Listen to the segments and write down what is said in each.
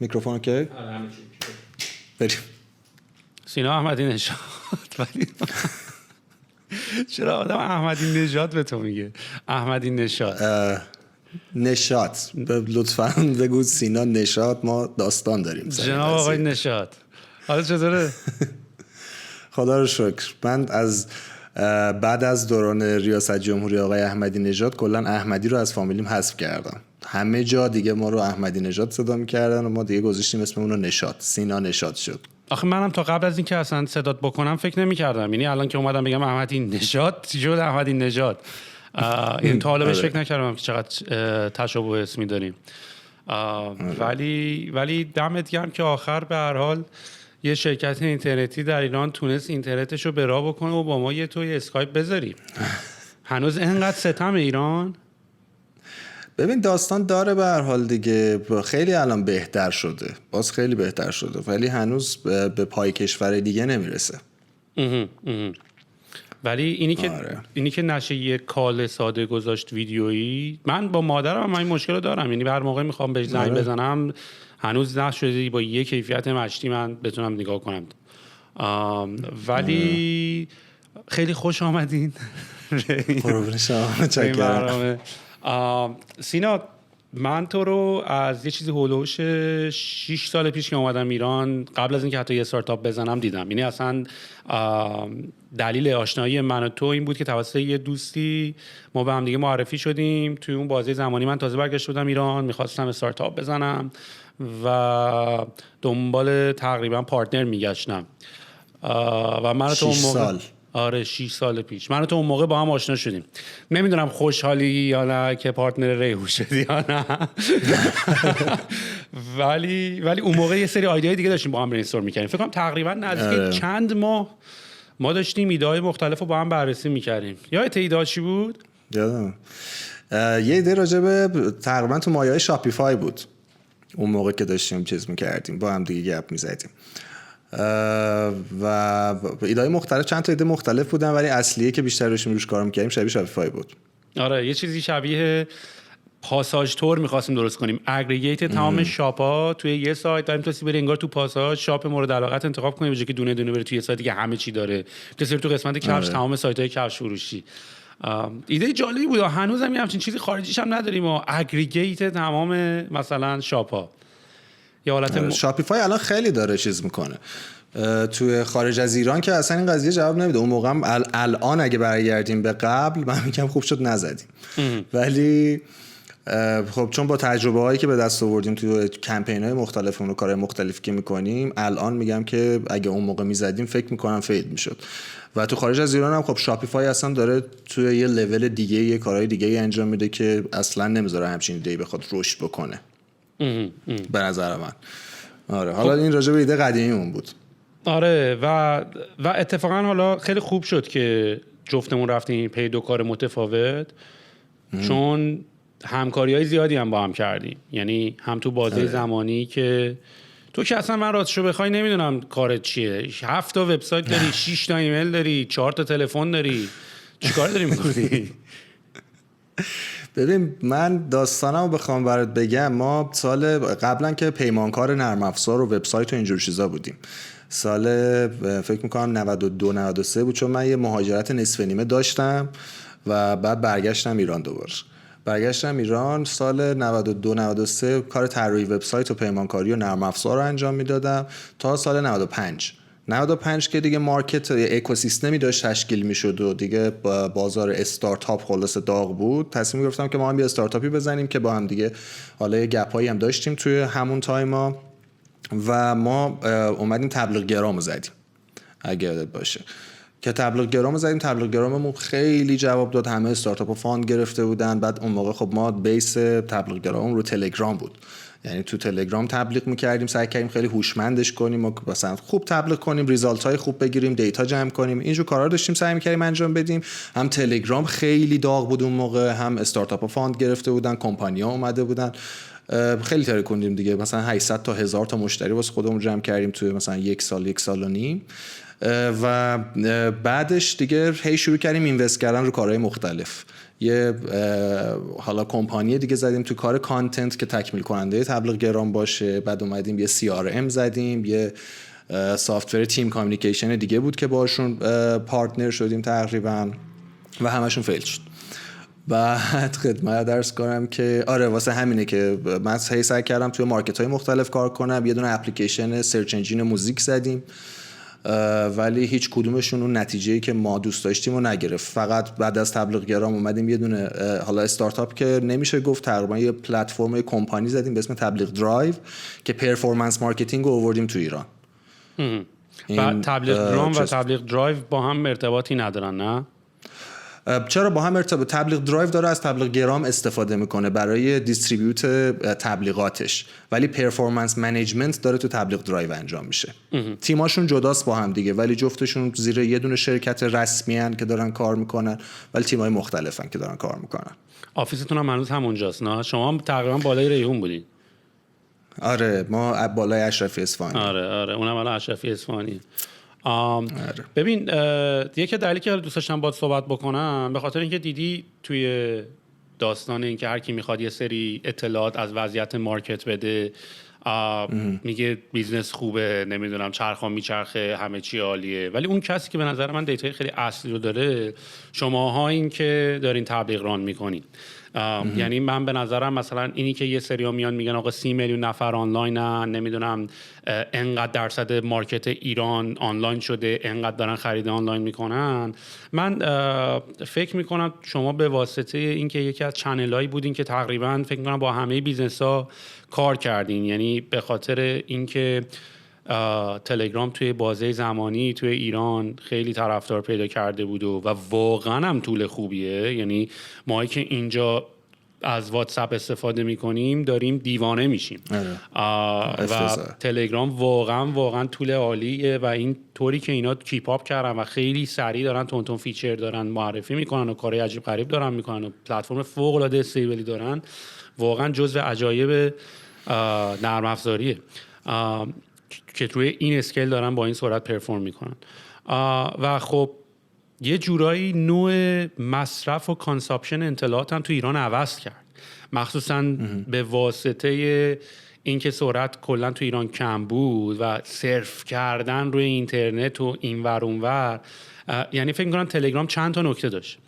میکروفون اوکی؟ آره همین چی. بریم. سینا احمدی نژاد. ولی چرا آدم احمدی نژاد به تو میگه؟ احمدی نژاد. نشاط. لطفاً بگو سینا نشاط، ما داستان داریم. جناب آقای نژاد. حالا چطوره؟ خدا رو شکر. من از بعد از دوران ریاست جمهوری آقای احمدی نژاد کلا احمدی رو از فامیلیم حذف کردم. همه جا دیگه ما رو احمدی نژاد صدا می‌کردن و ما دیگه گذاشتیم اسممون رو نشاط. سینا نشاط شد. آخه منم تا قبل از اینکه اصلا صدات بکنم فکر نمی‌کردم. یعنی الان که اومدم بگم احمدی نژاد شد احمدی نژاد. این تا حالا بهش فکر نکردم که چقدر تشابه اسمی داریم. ولی دمت گرم که آخر به هر حال یه شرکت اینترنتی در ایران تونست اینترنتش رو به راه بکنه و با ما یه توی اسکایپ بذاری. هنوز اینقدر ستم ایران؟ ببین داستان داره به هر حال دیگه، خیلی الان بهتر شده، باز خیلی بهتر شده، ولی هنوز به پای کشور دیگه نمیرسه. ولی اینی که نشه یه کال ساده گذاشت ویدیویی، من با مادرم این مشکل رو دارم. یعنی هر موقع میخوام بهش زنگ بزنم هنوز نشده با یه کیفیت مشتی من بتونم نگاه کنم. ولی خیلی خوش آمدین. سینا، من تو رو از یه چیزی هولوش 6 سال پیش که اومدم ایران، قبل از اینکه حتی یه استارتاپ بزنم دیدم. یعنی اصلا دلیل آشنایی من و تو این بود که توسط یه دوستی ما به هم دیگه معرفی شدیم. توی اون بازه زمانی من تازه برگشته بودم ایران، میخواستم استارتاپ بزنم و دنبال تقریبا پارتنر میگشتم و من تو اون موقع 6 سال پیش من تو اون موقع با هم آشنا شدیم. نمیدونم خوشحالی یا نه که پارتنر ریحو شدی یا نه. ولی اون موقع یه سری ایده دیگه داشتیم با هم برینستورم می‌کردیم. فکر کنم تقریبا نزدیک چند ماه ما داشتیم ایده‌های مختلف رو با هم بررسی می‌کردیم. یادت ایده چی بود؟ یادم. یه ایده راجع به تقریبا تو مایه‌های شاپیفای بود. اون موقع که داشتیم چیز می‌کردیم با هم دیگه گپ می‌زدیم. و ایده‌های مختلف، چند تا ایده مختلف بودن، ولی اصلیه که بیشتر روش کار می‌کردیم شبیه شاپیفای بود. آره یه چیزی شبیه پاساژ تور می‌خواستیم درست کنیم. اگریگیت تمام شاپ‌ها توی یه سایت داریم، تو بری انگار تو پاساژ شاپ مورد علاقت انتخاب کنی، به جای که دونه دونه بری توی یه سایتی که همه چی داره. تو قسمت کفش تمام سایت‌های کفش فروشی. ایده جالبی بود. هنوزم همچین چیزی خارجیش هم نداریم و اگریگیت تمام مثلا شاپ‌ها. شاپیفای الان خیلی داره چیز میکنه توی خارج از ایران که اصلا این قضیه جواب نمیده. اون موقع هم الان اگه برگردیم به قبل من میگم خوب شد نزدیم. ولی خب چون با تجربه هایی که به دست آوردیم توی کمپین های مختلف و کارهای مختلفی که میکنیم، الان میگم که اگه اون موقع میزدیم فکر میکنم فیل میشد. و تو خارج از ایران هم خب شاپیفای اصلا داره توی یه لول دیگه یه کارهای دیگه انجام میده که اصلا نمیذاره همچین ایده‌ای بخواد رشد بکنه. به نظر من. آره حالا این راجع به ایده قدیمیمون بود. آره و اتفاقا حالا خیلی خوب شد که جفتمون رفتیم پی دو کار متفاوت، چون همکاری‌های زیادی هم با هم کردیم. یعنی هم تو بازه زمانی که تو که اصلا من راستشو بخوای نمیدونم کارت چیه. 7 تا وبسایت داری، 6 تا ایمیل داری، 4 تا تلفن داری، چیکار داری می‌کنی؟ ببین من داستانمو بخوام برات بگم، ما سال قبلا که پیمانکار نرم افزار و وبسایت و اینجور چیزا بودیم، سال فکر میکنم 92 93 بود، چون من یه مهاجرت نصف نیمه داشتم و بعد برگشتم ایران. دوباره برگشتم ایران سال 92 93 کار طراحی وبسایت و پیمانکاری و نرم افزار رو انجام میدادم تا سال 95 که دیگه مارکت اکوسیستمی داشت تشکیل میشد و دیگه بازار استارتاپ خلاص داغ بود. تصمیم گرفتم که ما هم یه استارتاپی بزنیم که با هم دیگه حالا یه گپایی هم داشتیم توی همون تایما و ما اومدیم تبلیغگرامو زدیم اگه یادت باشه که تبلیغگرامو زدیم. تبلیغگراممون خیلی جواب داد، همه استارتاپ‌ها فاند گرفته بودن. بعد اون موقع خب ما بیس تبلیغگراممون رو تلگرام بود، یعنی تو تلگرام تبلیغ می‌کردیم، سعی کردیم خیلی هوشمندش کنیم و مثلا خوب تبلیغ کنیم، ریزالت‌های خوب بگیریم، دیتا جمع کنیم، اینجور کارا داشتیم سعی می‌کردیم انجام بدیم. هم تلگرام خیلی داغ بود اون موقع، هم استارتاپ‌ها فاند گرفته بودن، کمپانی‌ها اومده بودن خیلی ترکوندیم دیگه، مثلا 800 تا 1000 تا مشتری واسه خودمون جمع کردیم توی مثلا یک سال و نیم و بعدش دیگه هی شروع کردیم اینوست کردن رو کارهای مختلف. یه حالا کمپانی دیگه زدیم تو کار کانتنت که تکمیل کننده تبلیغ گرام باشه. بعد اومدیم یه CRM زدیم، یه سافتور تیم کامیونیکیشن دیگه بود که باشون پارتنر شدیم تقریبا و همشون فیل شد. بعد خدمت درس کنم که آره واسه همینه که من سعی کردم توی مارکت های مختلف کار کنم. یه دونه اپلیکیشن سرچ انجین موزیک زدیم ولی هیچ کدومشون اون نتیجه‌ای که ما دوست داشتیم رو نگرفت. فقط بعد از تبلیغ گرام اومدیم یه دونه حالا استارتاپ که نمیشه گفت، تقریبا یه پلتفرم، یه کمپانی زدیم به اسم تبلیغ درایو که پرفورمنس مارکتینگ رو آوردیم تو ایران. و تبلیغ گرام و تبلیغ درایو با هم ارتباطی ندارن نه؟ چرا با هم ارتباط؟ تبلیغ درایو داره از تبلیغ گرام استفاده میکنه برای دیستریبیوت تبلیغاتش، ولی پرفورمنس منیجمنت داره تو تبلیغ درایو انجام میشه. تیماشون جداست با هم دیگه ولی جفتشون زیر یه دونه شرکت رسمی ان که دارن کار میکنن، ولی تیمای مختلفن که دارن کار میکنن. آفیستون هم هنوز همونجاست نه؟ شما هم تقریبا بالای ریحون بودین. آره ما بالای اشرفی اصفهانی. آره اونم الان اشرفی اصفهانی. ببین یکی دلیلی که دوست داشتم باهات صحبت بکنم به خاطر اینکه دیدی توی داستان اینکه هر کی میخواد یه سری اطلاعات از وضعیت مارکت بده، میگه بیزنس خوبه، نمیدونم چرخا میچرخه، همه چی عالیه، ولی اون کسی که به نظر من دیتای خیلی اصلی رو داره شماها این که دارین تبلیغ ران میکنین. یعنی من به نظرم مثلا اینی که یه سری ها میان میگن آقا 30 میلیون نفر آنلاینن، نمیدونم انقدر درصد مارکت ایران آنلاین شده، انقدر دارن خرید آنلاین میکنن، من فکر میکنم شما به واسطه اینکه یکی از چنلایی بودین که تقریبا فکر میکنم با همه بیزنس ها کار کردین. یعنی به خاطر اینکه تلگرام توی بازه زمانی توی ایران خیلی طرفدار پیدا کرده بود و واقعا هم طول خوبیه. یعنی ما که اینجا از واتساپ استفاده میکنیم داریم دیوانه میشیم و تلگرام واقعا طول عالیه و این طوری که اینا کیپ اپ کردن و خیلی سریع دارن تون فیچر دارن معرفی میکنن و کارهای عجیب غریب دارن میکنن و پلتفرم فوق العاده استیبلی دارن، واقعا جزو عجایب نرم افزاریه که توی این اسکیل دارن با این سرعت پرفورم میکنن. و خب یه جورایی نوع مصرف و کانساپشن اطلاعات هم تو ایران عوض کرد، مخصوصا به واسطه اینکه سرعت کلا تو ایران کم بود و صرف کردن روی اینترنت و اینور اونور. یعنی فکر می‌کنم تلگرام چند تا نکته داشت.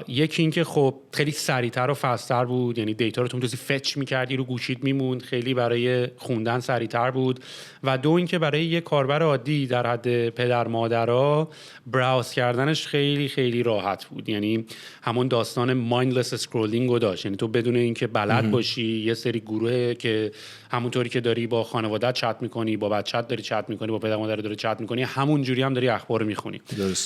یکی این که خب خیلی سریعتر و فست‌تر بود، یعنی دیتا رو تو می‌تونستی فچ می‌کردی رو گوشیت میموند، خیلی برای خوندن سریعتر بود. و دو این که برای یه کاربر عادی در حد پدر مادرها براوز کردنش خیلی خیلی راحت بود. یعنی همون داستان مایندلس اسکرولینگ رو داشت، یعنی تو بدون اینکه بلد باشی یه سری گروه که همونطوری که داری با خانواده‌ات چت می‌کنی، با بچه‌ت داری چت می‌کنی، با پدر مادرت داری چت می‌کنی، همون جوری هم داری اخبار می‌خونی.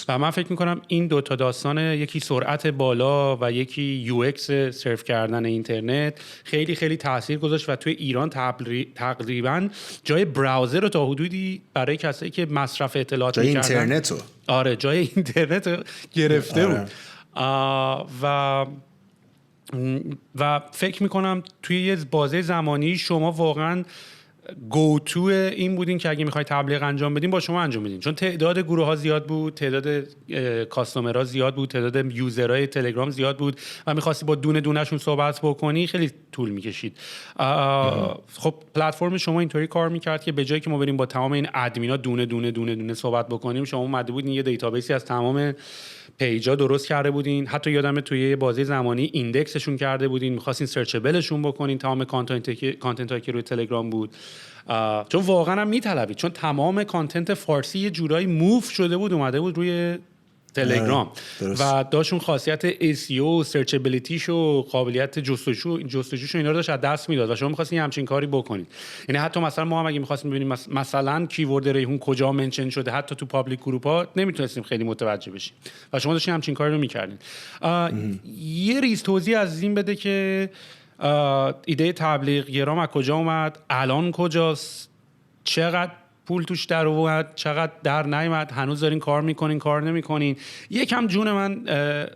و من فکر می‌کنم این دو تا داستان، یکی سرعت بالا و یکی یو ایکس سرف کردن اینترنت، خیلی خیلی تاثیر گذاشت و توی ایران تقریبا جای براوزر رو تا حدودی برای کسایی که مصرف اطلاعات می‌کردن، جای اینترنت رو جای اینترنت رو گرفته بود. و فکر میکنم توی یه بازه زمانی شما واقعا گوتو این بودین که اگه میخوای تبلیغ انجام بدین با شما انجام بدین، چون تعداد گروه ها زیاد بود، تعداد کاستومرها زیاد بود، تعداد یوزرهای تلگرام زیاد بود و میخواستی با دونه دونهشون صحبت بکنی خیلی طول میکشید. خب پلتفرم شما اینطوری کار میکرد که به جایی که ما بریم با تمام این ادمینا دونه دونه دونه دونه صحبت بکنیم، شما اومده بودین یه دیتابیسی از تمام پیجا درست کرده بودین. حتی یادمه توی یه بازه زمانی ایندکسشون کرده بودین، می‌خواستین سرچبلشون بکنین تمام کانتنتایی که روی تلگرام بود، چون واقعا هم میطلبید، چون تمام کانتنت فارسی یه جورایی موف شده بود اومده بود روی تلگرام و داشون خاصیت SEO، سرچبیلیتیش و قابلیت جستجوش اینا رو داشت از دست میداد و شما می‌خواستین همچین کاری بکنید. یعنی حتی مثلا ما هم اگه می‌خواستیم ببینیم مثلا کیورد ریحون کجا منشن شده حتی تو پابلیک گروپ‌ها نمیتونستیم خیلی متوجه بشیم و شما داشتین همچین کاری رو می‌کردین. یه ریز توضیح از این بده که ایده تبلیغ گرام از کجا اومد، الان کجاست، چقدر پول توش در اومد، چقدر در نیامد، هنوز دارین کار میکنین کار نمیکنین. یکم جون من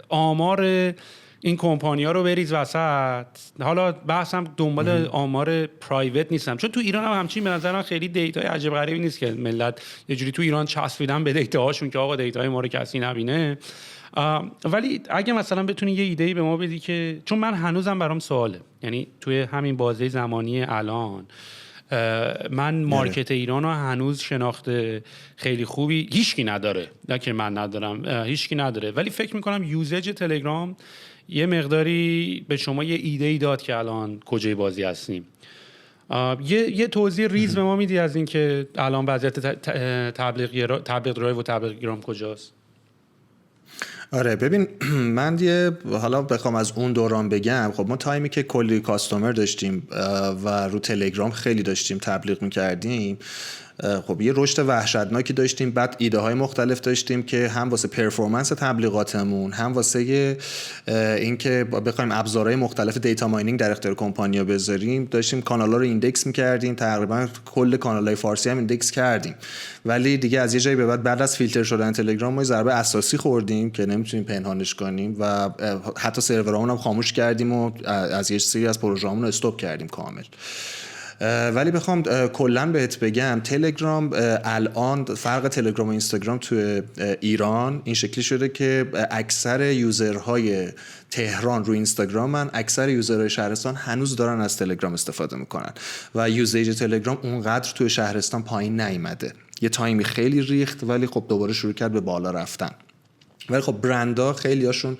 آمار این کمپانی‌ها رو بریز وسط. حالا بحثم دنبال آمار پرایوت نیستم، چون تو ایران هم همچین به نظر من خیلی دیتای عجیب غریبی نیست که ملت یه جوری تو ایران چسبیدن به دیتاهاشون که آقا دیتای ما رو کسی نبینه. ولی اگه مثلا بتونی یه ایده‌ای به ما بدی که، چون من هنوزم برام سواله، یعنی توی همین بازه زمانی الان من مارکت ایران رو هنوز شناخته خیلی خوبی هیچکی نداره، نه که من ندارم، هیچکی نداره، ولی فکر میکنم یوزج تلگرام یه مقداری به شما یه ایده‌ای داد که الان کجای بازی هستیم. یه توضیح ریز به ما میدی از این که الان وضعیت تبلیغ درایو و تبلیغ کجاست؟ آره ببین، من حالا بخوام از اون دوران بگم، خب ما تایمی که کلی کاستومر داشتیم و رو تلگرام خیلی داشتیم تبلیغ میکردیم، خب یه رشد وحشتناکی داشتیم. بعد ایده های مختلف داشتیم که هم واسه پرفورمنس تبلیغاتمون، هم واسه اینکه بخوایم ابزارهای مختلف دیتا ماینینگ در اختیار کمپانی‌ها بذاریم. داشتیم کانالا رو ایندکس می‌کردیم، تقریبا کل کانال‌های فارسی هم ایندکس کردیم. ولی دیگه از یه جایی به بعد از فیلتر شدن تلگرام ما ضربه اساسی خوردیم که نمیتونیم پنهانش کنیم و حتی سرورامون هم خاموش کردیم و از یه سری از پروژه‌مون رو استاپ کردیم کامل. ولی بخوام کلاً بهت بگم، تلگرام الان فرق تلگرام و اینستاگرام تو ایران این شکلی شده که اکثر یوزرهای تهران رو اینستاگرامن، اکثر یوزرهای شهرستان هنوز دارن از تلگرام استفاده میکنن و یوزیج تلگرام اونقدر تو شهرستان پایین نیامده. یه تایمی خیلی ریخت ولی خب دوباره شروع کرد به بالا رفتن. ولی خب برندها خیلی هاشون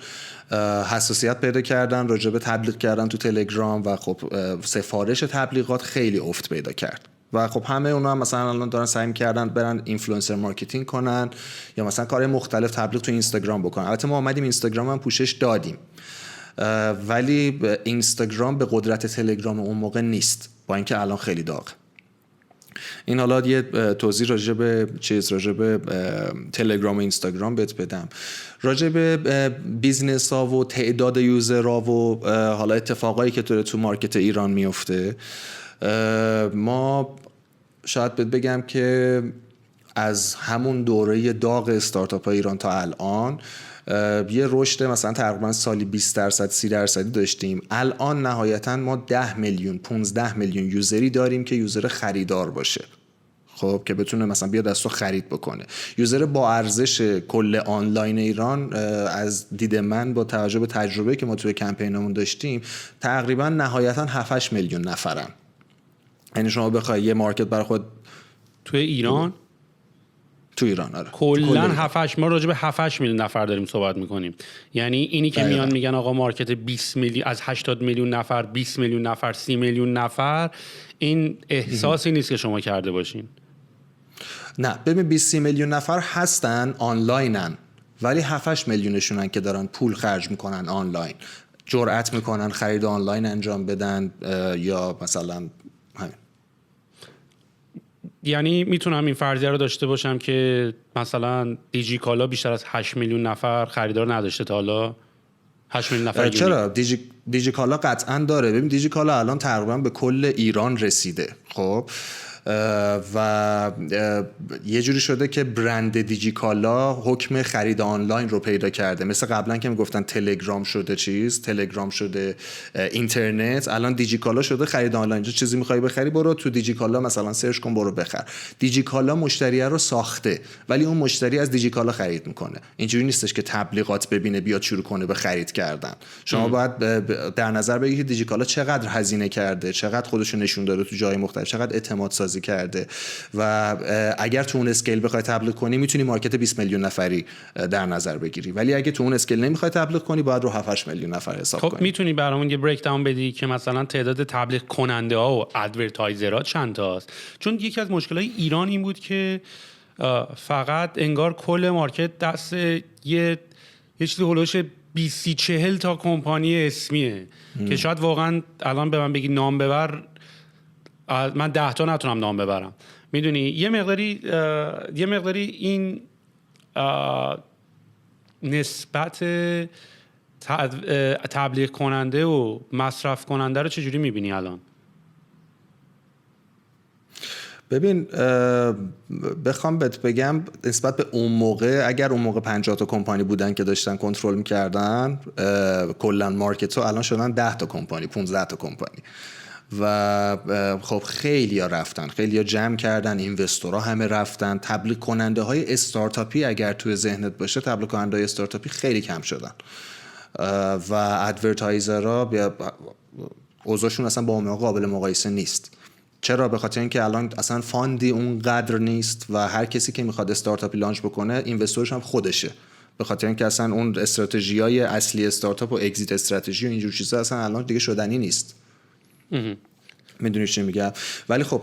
حساسیت پیدا کردن راجع به تبلیغ کردن تو تلگرام و خب سفارش تبلیغات خیلی افت پیدا کرد و خب همه اونا هم مثلا الان دارن سعی می‌کردن برن اینفلوئنسر مارکتینگ کنن یا مثلا کار مختلف تبلیغ تو اینستاگرام بکنن. البته ما اومدیم اینستاگرام هم پوشش دادیم، ولی اینستاگرام به قدرت تلگرام اون موقع نیست، با اینکه الان خیلی داغه. این حالا یه توضیح راجع به تلگرام و اینستاگرام بهت بدم. راجع به بیزنس ها و تعداد یوزر ها و حالا اتفاقایی که تو مارکت ایران میفته، ما شاید بهت بگم که از همون دوره داغ استارتاپ های ایران تا الان یه رشد مثلا تقریبا سالی 20% 30% داشتیم. الان نهایتا ما 10 میلیون 15 میلیون یوزری داریم که یوزر خریدار باشه، خب که بتونه مثلا بیاد از تو خرید بکنه. یوزر با ارزش کل آنلاین ایران از دید من با توجه به تجربه که ما توی کمپینمون داشتیم تقریبا نهایتا 7-8 میلیون نفرن. یعنی شما بخوای یه مارکت برای خود توی ایران تو ایران آره کلا 7-8 ما راجع به 7-8 میلیون نفر داریم صحبت میکنیم. یعنی اینی که میان میگن آقا مارکت 20 میلیون از 80 میلیون نفر 20 میلیون نفر 30 میلیون نفر، این احساسی نیست که شما کرده باشین. نه ببین 20-30 میلیون نفر هستن آنلاینن، ولی 7-8 میلیونشونن که دارن پول خرج میکنن آنلاین، جرأت میکنن خرید آنلاین انجام بدن یا مثلا همین. یعنی میتونم این فرضیه رو داشته باشم که مثلا دیجی کالا بیشتر از 8 میلیون نفر خریدار نداشته تا حالا؟ 8 میلیون نفر چرا؟ دیجی کالا قطعا داره. ببین دیجی کالا الان تقریبا به کل ایران رسیده، خب و یه جوری شده که برند دیجیکالا حکم خرید آنلاین رو پیدا کرده. مثل قبلا که میگفتن تلگرام شده تلگرام شده اینترنت، الان دیجیکالا شده خرید آنلاین. چیزی میخوای بخری برو تو دیجیکالا مثلا سرچ کن برو بخر. دیجیکالا مشتری رو ساخته ولی اون مشتری از دیجیکالا خرید میکنه. اینجوری نیستش که تبلیغات ببینه بیاد شروع کنه به خرید کردن. شما باید در نظر بگیرید که دیجیکالا چقدر هزینه کرده، چقدر خودشو نشون داده تو جای مختلف، چقدر اعتماد سازی کرده و اگر تو اون اسکیل بخوای تبلیغ کنی میتونی مارکت 20 میلیون نفری در نظر بگیری، ولی اگه تو اون اسکیل نمیخوای تبلیغ کنی باید رو 7-8 میلیون نفر حساب کنی. خب میتونی برامون یه بریک داون بدی که مثلا تعداد تبلیغ کننده ها و ادورتایزرها چند تاست؟ چون یکی از مشکلات ایران این بود که فقط انگار کل مارکت دست یه چیزی هولوش 20-40 تا کمپانی اسمیه که شاید واقعا الان به من بگی نام ببر من 10 تا نتونم نام ببرم. میدونی یه مقداری این نسبت تبلیغ کننده و مصرف کننده رو چجوری میبینی الان؟ ببین بخوام بهت بگم نسبت به اون موقع، اگر اون موقع 50 تا کمپانی بودن که داشتن کنترل می‌کردن کلا مارکت رو، الان شدن 10 تا کمپانی، 15 تا کمپانی و خب خیلی‌ها رفتن، خیلی‌ها جمع کردن، اینوستورها همه رفتن. تبلیغ کننده های استارتاپی اگر توی ذهنت باشه، تبلیغ کننده های استارتاپی خیلی کم شدن و ادورتایزرها اوضاعشون اصلا با اون قابل مقایسه نیست. چرا؟ به خاطر اینکه الان اصلا فاندی اونقدر نیست و هر کسی که میخواد استارتاپی لانچ بکنه اینوستورش هم خودشه، به خاطر اینکه اصلا اون استراتژیای اصلی استارتاپ و اگزیت استراتژی و اینجور چیزا اصلا الان دیگه شدنی نیست. میدونی چی میگم؟ ولی خب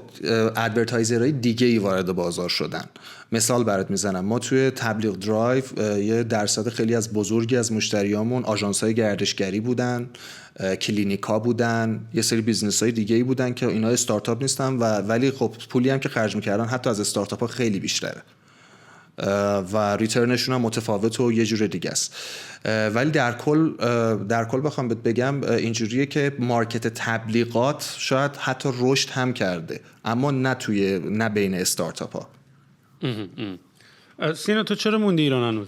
ادورتایزرهای دیگه ای وارد بازار شدن. مثال برات میزنم، ما توی تبلیغ درایو یه درصد خیلی از بزرگی از مشتریامون آژانس‌های گردشگری بودن، کلینیکا بودن، یه سری بیزنس‌های دیگه ای بودن که اینا استارتاپ نیستن ولی خب پولی هم که خرج میکردن حتی از استارتاپ‌ها خیلی بیشتره و ریترنشون هم متفاوت و یه جور دیگه است. ولی در کل بخوام بهت بگم اینجوریه که مارکت تبلیغات شاید حتی رشد هم کرده، اما نه بین استارتاپ ها. سینا تو چرا موندی ایران هنوز؟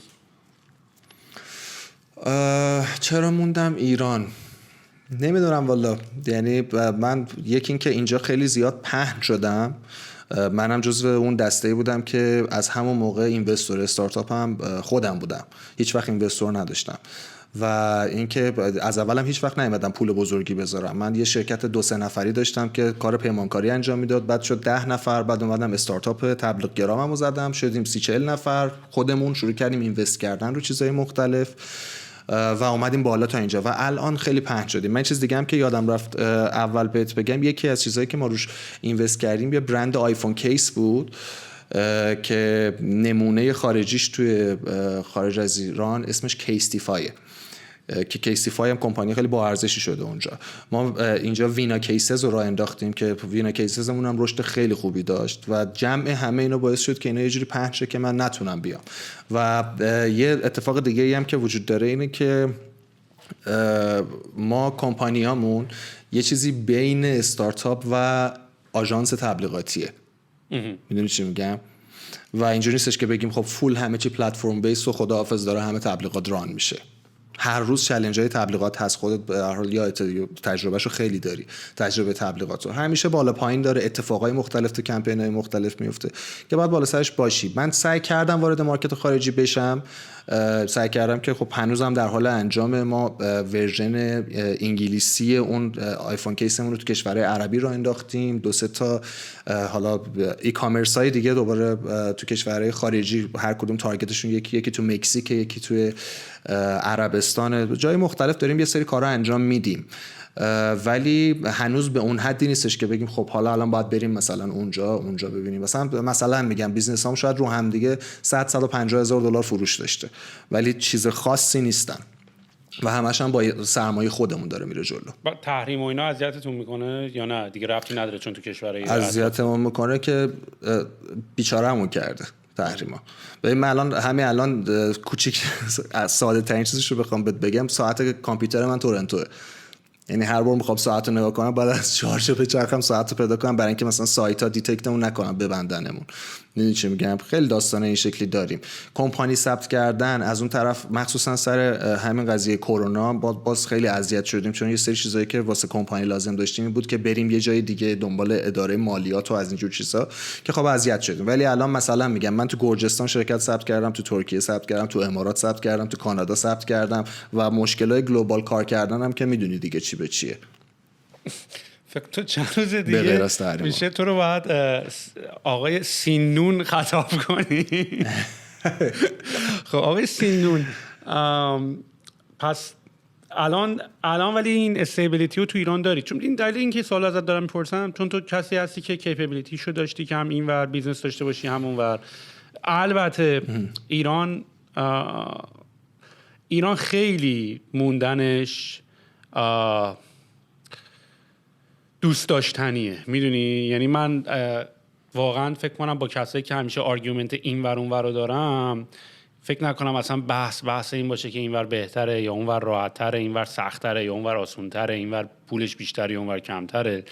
چرا موندم ایران نمیدونم والا. یعنی من یکی این که اینجا خیلی زیاد پهن شدم، منم جزو اون دسته‌ای بودم که از همون موقع اینوستور استارتاپ هم خودم بودم، هیچ وقت اینوستور نداشتم و اینکه از اولم هیچ وقت نیومدم پول بزرگی بذارم. من یه شرکت 2-3 نفری داشتم که کار پیمانکاری انجام میداد، بعد شد 10 نفر، بعد اومدم استارتاپ تبلیغ گراممو زدم، شدیم 30-40 نفر، خودمون شروع کردیم اینوست کردن رو چیزهای مختلف و اومدیم بالا تا اینجا و الان خیلی پهن شدیم. من چیز دیگه هم که یادم رفت اول بهت بگم، یکی از چیزایی که ما روش اینوست کردیم یه برند آیفون کیس بود که نمونه خارجیش توی خارج از ایران اسمش کیستیفایه که کیستیفای هم کمپانی خیلی با ارزشی شده اونجا. ما اینجا وینا کیسز رو راه انداختیم که وینا کیسزمون هم رشد خیلی خوبی داشت و جمع همه اینا باعث شد که اینا یه جوری پهن شه که من نتونم بیام. و یه اتفاق دیگه ای هم که وجود داره اینه که ما کمپانیامون یه چیزی بین استارتاپ و آژانس تبلیغاتیه. میدونی چی میگم؟ و اینجوری نیستش که بگیم خب فول همه چی پلتفرم بیس و خداحافظ داره همه تبلیغات ران میشه. هر روز چالش های تبلیغات هست، خودت به هر حال یا تجربهشو خیلی داری، تجربه تبلیغات رو همیشه بالا پایین داره، اتفاقای مختلف تو کمپین‌های مختلف میفته که باید بالا سرش باشی. من سعی کردم وارد مارکت خارجی بشم، سعی کردم که خب هنوزم در حال انجام، ما ورژن انگلیسی اون آیفون کیسمون رو تو کشورهای عربی رو انداختیم، 2-3 تا حالا ای کامرس های دیگه دوباره تو کشورهای خارجی، هر کدوم تارگتشون یکی تو مکزیک، یکی تو عربستان، جای مختلف داریم یه سری کارا انجام میدیم ولی هنوز به اون حدی نیستش که بگیم خب حالا الان باید بریم مثلا اونجا ببینیم. مثلا میگم بیزنس هم شاید رو هم دیگه 100-150 هزار دلار فروش داشته ولی چیز خاصی نیستن و همش هم با سرمایه خودمون داره میره جلو. با تحریم و اینا اذیتتون میکنه یا نه دیگه ربطی نداره چون تو کشورهای اذیتمون میکنه که بیچارهمون کرده تحریما. ببین من الان کوچیک ساده ترین چیزش رو بخوام بگم، ساعت کامپیوتر من تورنتوه، یعنی هر بار میخوام ساعت رو نگاه کنم بعد از چارچ بچرخم ساعت رو پیدا کنم برای اینکه مثلا سایت ها دیتکتمون نکنن ببندنمون. میدونی چی میگم؟ خیلی داستان این شکلی داریم. کمپانی ثبت کردن از اون طرف، مخصوصا سر همین قضیه کرونا باز خیلی اذیت شدیم، چون یه سری چیزایی که واسه کمپانی لازم داشتیم این بود که بریم یه جای دیگه دنبال اداره مالیات و از اینجور چیزا که خب اذیت شدیم. ولی الان مثلا میگم من تو گرجستان شرکت ثبت کردم، تو ترکیه ثبت کردم، تو امارات ثبت کردم، تو کانادا ثبت کردم و مشکلای گلوبال کار کردنم که میدونی دیگه چی به چیه. فکر تو چند روز دیگه میشه تو رو باید آقای سینون خطاب کنی. خب آقای سینون، پس الان ولی این استیبیلیتی رو تو ایران داری؟ چون این دلیل این که سوال ازت دارم میپرسم چون تو کسی هستی که کیپبیلیتی شو داشتی که هم این ور بیزنس داشته باشی همون ور. البته ایران خیلی موندنش دوست داشتنیه، میدونی؟ یعنی من واقعا فکر کنم با کسایی که همیشه آرگومنت این ور اون ور رو دارم، فکر نکنم اصلا بحث این باشه که این ور بهتره یا اون ور راحت تره، این ور سخت تره یا اون ور آسون تره، این ور پولش بیشتره یا اون ور کم تره.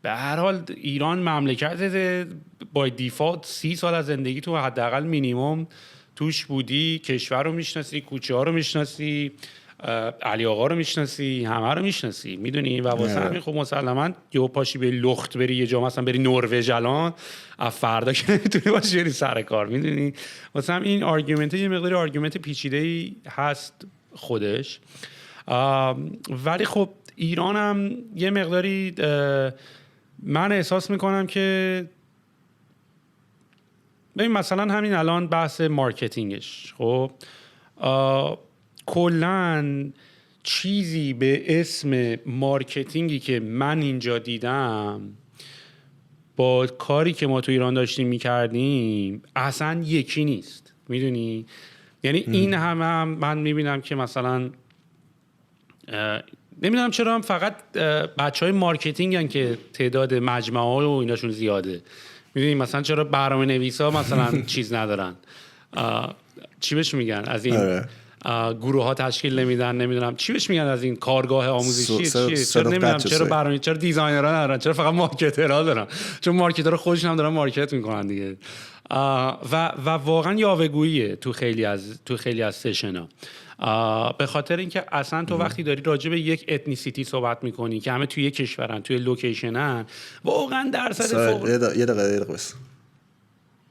به هر حال ایران مملکت با دیفالت 30 سال از زندگی تو حداقل مینیمم توش بودی، کشور رو میشناسی، کوچه ها رو میشناسی، علی آقا رو میشناسی، همه رو میشناسی، میدونی. و واسه همین خب مسلما یه پاشی به لخت بری یه جا، مثلا بری نروژ الان، از فردا که نمیتونی باشی بری سر کار، میدونی. واسه هم این آرگومنت یه مقداری آرگومنت پیچیده‌ای هست خودش. ولی خب ایران هم یه مقداری من احساس میکنم که ببین مثلا همین الان بحث مارکتینگش، خب کلن چیزی به اسم مارکتینگی که من اینجا دیدم با کاری که ما تو ایران داشتیم میکردیم اصلا یکی نیست، میدونی. یعنی این هم من میبینم که مثلا نمیدونم چرا هم فقط بچهای مارکتینگ هن که تعداد مجمع ها و ایناشون زیاده، میدونی. مثلا چرا برنامه نویسا مثلا چیز ندارن، چی بهش میگن از این گروه ها تشکیل نمیدن، نمیدونم چی بهش میگن از این کارگاه آموزشی، چرا نمیدونم چرا برنامه، چرا دیزاینرها ندارن، چرا فقط مارکترها دارن، چون مارکترها خودشون هم دارن مارکت میکنن دیگه. و واقعا یاوه‌گوییه تو خیلی از سشن‌ها، به خاطر اینکه اصلا تو وقتی داری راجع به یک اتنیسیتی صحبت میکنی که همه توی یک کشورن، توی لوکیشنن، واقعا درصد فوق. یه دقیقه بس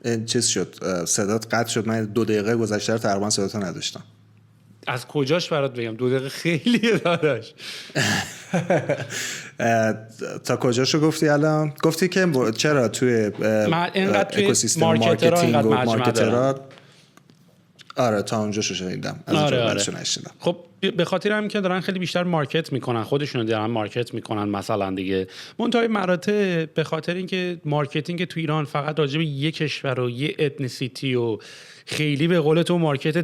این چیز شد، صدات قطع شد. من 2 دقیقه گذشته رو تقریبا صداتو نداشتم. از کجاش برات بگم؟ 2 دقیقه خیلیه داداش. تا کجاشو گفتی الان؟ گفتی که چرا توی اکوسیستم مارکتینگ و مارکترها. آره تا اونجاشو شنیدم، از اونجا بعدشو نشیدم. خب به خاطر همین که دارن خیلی بیشتر مارکت میکنن، خودشونو دارن مارکت میکنن مثلا دیگه. منتهای مراتب به خاطر اینکه مارکتینگ تو ایران فقط راجع به یک کشور و یه اتنیسیتی و خیلی به قول تو مارکت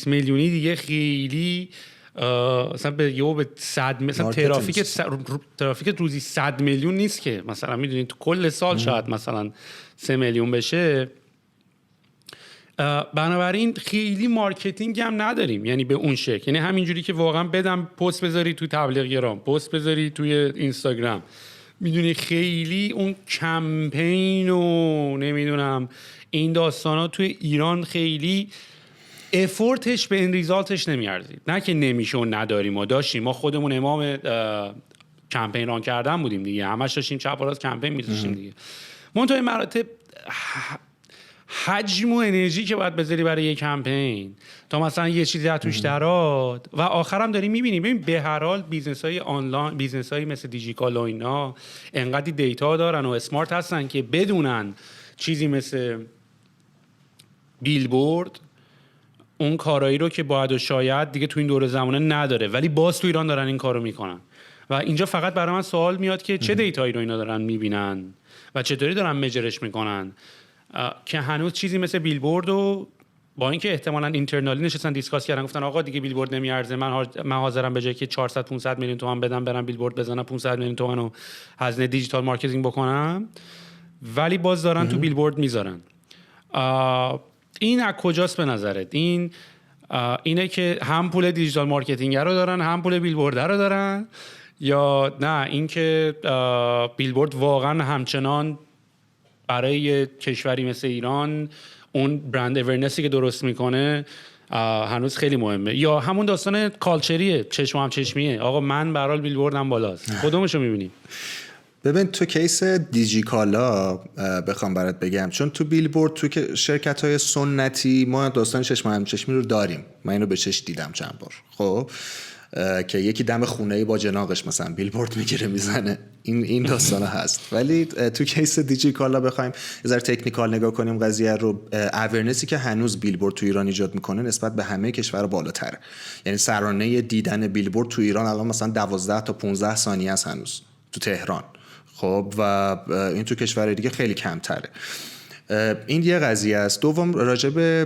10-20 میلیونی دیگه خیلی مثلا به 100 مثلا ترافیک روزی 100 میلیون نیست که مثلا میدونید تو کل سال شاید مثلا 3 میلیون بشه. بنابراین خیلی مارکتینگ هم نداریم، یعنی به اون شکل. یعنی همینجوری که واقعا بدم پست بذاری تو تبلیغ، پست بذاری توی اینستاگرام، میدونی خیلی اون کمپین و نمیدونم این داستانا توی ایران خیلی افورتش به این ریزالتش نمیارزید. نه که نمیشه و نداریم و داشتیم، ما خودمون امام کمپین ران کردن بودیم دیگه، همش داشتیم چپ و راست کمپین میذاشتیم دیگه. منتهای مراتب حجم و انرژی که باید بذاری برای یک کمپین تا مثلا یه چیزی از توش دراد و آخرام داری میبینی. ببین به هر حال بیزنس‌های آنلاین، بیزنس‌های مثل دیجیکالا و اینا انقدر دیتا دارن و اسمارت هستن که بدونن چیزی مثل بیلبورد اون کارایی رو که باید و شاید دیگه تو این دور زمانه نداره، ولی باز تو ایران دارن این کارو میکنن. و اینجا فقط برای من سوال میاد که چه دیتایی رو اینا دارن میبینن و چطوری دارن مجرش میکنن که هنوز چیزی مثل بیلبورد و با اینکه احتمالاً اینترنالی نشستن دیسکاس کردن، گفتن آقا دیگه بیلبورد نمیارزه، من حاضرم به جای که 400-500 میلیون تومان بدم برم بیلبورد بزنم 500 میلیون تومان رو هزینه دیجیتال مارکتینگ بکنم، ولی باز دارن تو بیلبورد میذارن. این از کجاست به نظرت؟ اینه که هم پول دیجیتال مارکتینگ رو دارن هم پول بیلبورد رو دارن، یا نه اینکه بیلبورد واقعا همچنان برای یه کشوری مثل ایران اون برند اورنسی که درست میکنه هنوز خیلی مهمه، یا همون داستان کالچریه، چشم هم چشمیه، آقا من به هر حال بیلبوردم بالاست. کدومشو میبینی؟ ببین تو کیس دیجیکالا بخوام برات بگم، چون تو بیلبورد تو شرکت‌های سنتی ما داستان چشم هم چشمی رو داریم، من اینو به چشم دیدم چند بار، خب که یکی دم خونه با جناقش مثلا بیلبورد میگیره میزنه، این داستانا هست. ولی تو کیس دیجیکالا بخوایم یه ذره تکنیکال نگاه کنیم قضیه رو، اورنسی که هنوز بیلبورد تو ایران ایجاد میکنه نسبت به همه کشور بالاتره. یعنی سرانه دیدن بیلبورد تو ایران الان مثلا 12 تا 15 ثانیه است هنوز تو تهران، خب و این تو کشورهای دیگه خیلی کمتره. این یه قضیه است. دوم راجب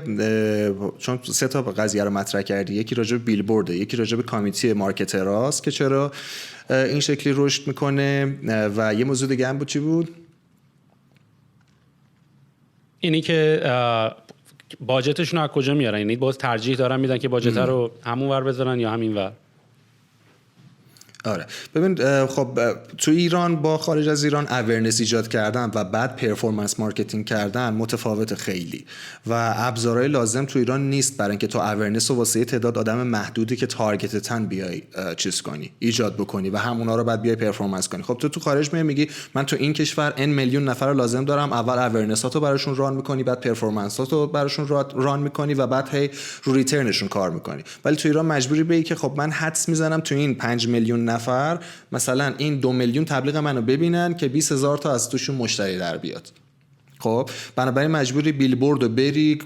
چون 3 تا قضیه رو مطرح کردی، یکی راجب بیلبورد، یکی راجب کامیتی مارکتراست که چرا این شکلی رشد میکنه، و یه موضوع دیگه هم بود. چی بود؟ اینی که باجتشون از کجا میارن، یعنی باز ترجیح دارن میدن که باجت رو همون ور بذارن یا همین ور؟ آره ببین خب تو ایران با خارج از ایران اورنس ایجاد کردن و بعد پرفورمنس مارکتینگ کردن متفاوت خیلی و ابزارهای لازم تو ایران نیست برای اینکه تو اورنس رو واسه تعداد آدم محدودی که تارگتتن بیای چیز کنی ایجاد بکنی و همونا رو بعد بیای پرفورمنس کنی. خب تو خارج میگی من تو این کشور n میلیون نفر رو لازم دارم، اول اورنساتو براشون ران میکنی، بعد پرفورمنساتو براشون ران میکنی و بعد هی رو ریترنشون کار میکنی. ولی تو ایران مجبوری بگی که خب من حدس میزنم تو این 5 میلیون نفر مثلا این 2 میلیون تبلیغ منو ببینن که 20,000 تا از توشون مشتری در بیاد. خب بنابراین مجبوری بیلبورد رو بری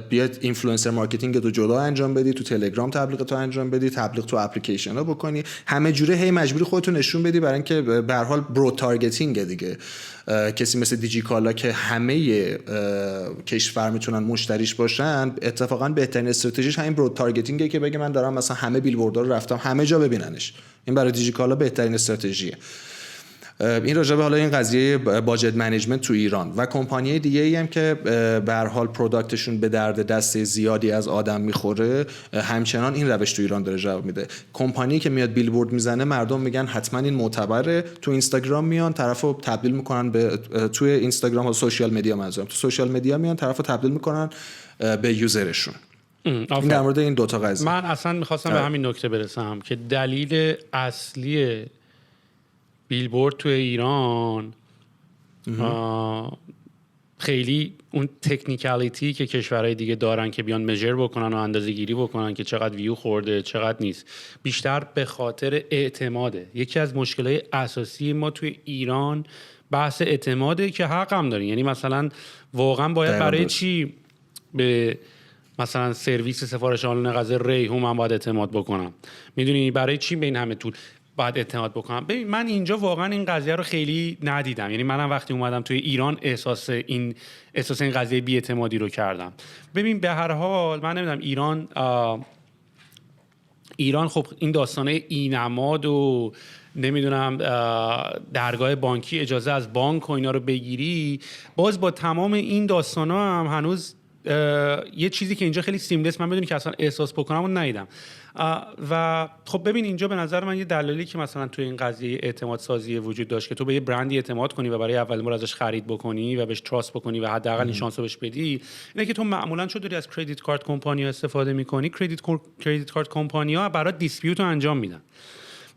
بیاد اینفلوئنسر مارکتینگ تو جدا انجام بدی، تو تلگرام تبلیغ تو انجام بدی، تبلیغ تو اپلیکیشن ها بکنی، همه جوره هی مجبوری خودتو نشون بدی برای اینکه به هر حال برود تارگتینگ دیگه. کسی مثل دیجی کالا که همه کشور میتونن مشتریش باشن، اتفاقا بهترین استراتژیش همین برود تارگتینگه که بگه من دارم مثلا همه بیلبوردها رو رفتم همه جا ببیننش. این برای دیجی کالا بهترین استراتژیه. این راجع به حالا این قضیه باجت منیجمنت تو ایران و کمپانی دیگه ای هم که به هر حال پروداکتشون به درد دسته زیادی از آدم میخوره، همچنان این روش تو ایران داره جواب میده. کمپانی که میاد بیلبورد میزنه مردم میگن حتما این معتبره، تو اینستاگرام میان طرفو تبدیل میکنن به توی اینستاگرام و سوشال مدیا، منظورم تو سوشال مدیا میان طرفو تبدیل میکنن به یوزرشون. این در مورد این دوتا قضیه. من اصلا میخواستم به همین نکته برسم که دلیل اصلی بیلبورد توی ایران خیلی اون تکنیکالیتی که کشورهای دیگه دارن که بیان مژر بکنن و اندازه گیری بکنن که چقدر ویو خورده چقدر نیست، بیشتر به خاطر اعتماده. یکی از مشکلات اساسی ما توی ایران بحث اعتماده که حق هم داریم. یعنی مثلا واقعا باید برای چی به مثلا سرویس سفارش آنلاین غذا ریحون من باید اعتماد بکنم؟ میدونی برای چی به این همه طول باید اعتماد بکنم؟ ببین من اینجا واقعا این قضیه رو خیلی ندیدم. یعنی منم وقتی اومدم توی ایران احساس این قضیه بی‌اعتمادی رو کردم. ببین به هر حال من نمیدونم ایران خب این داستانه اینماد و نمیدونم درگاه بانکی اجازه از بانک و اینا رو بگیری، باز با تمام این داستانا هم هنوز یه چیزی که اینجا خیلی سیملس من بدونی که اصلا احساس بکنم و ندیدم. و خب ببین اینجا به نظر من یه دلیلی که مثلا توی این قضیه اعتماد سازی وجود داشت که تو به یه برندی اعتماد کنی و برای اولین بار ازش خرید بکنی و بهش تراست بکنی و حداقل این شانس رو بهش بدی، اینه که تو معمولا چون داری از کردیت کارت کمپانی‌ها استفاده می‌کنی، کردیت کارت کمپانی‌ها برای دیسپیوت رو انجام میدن.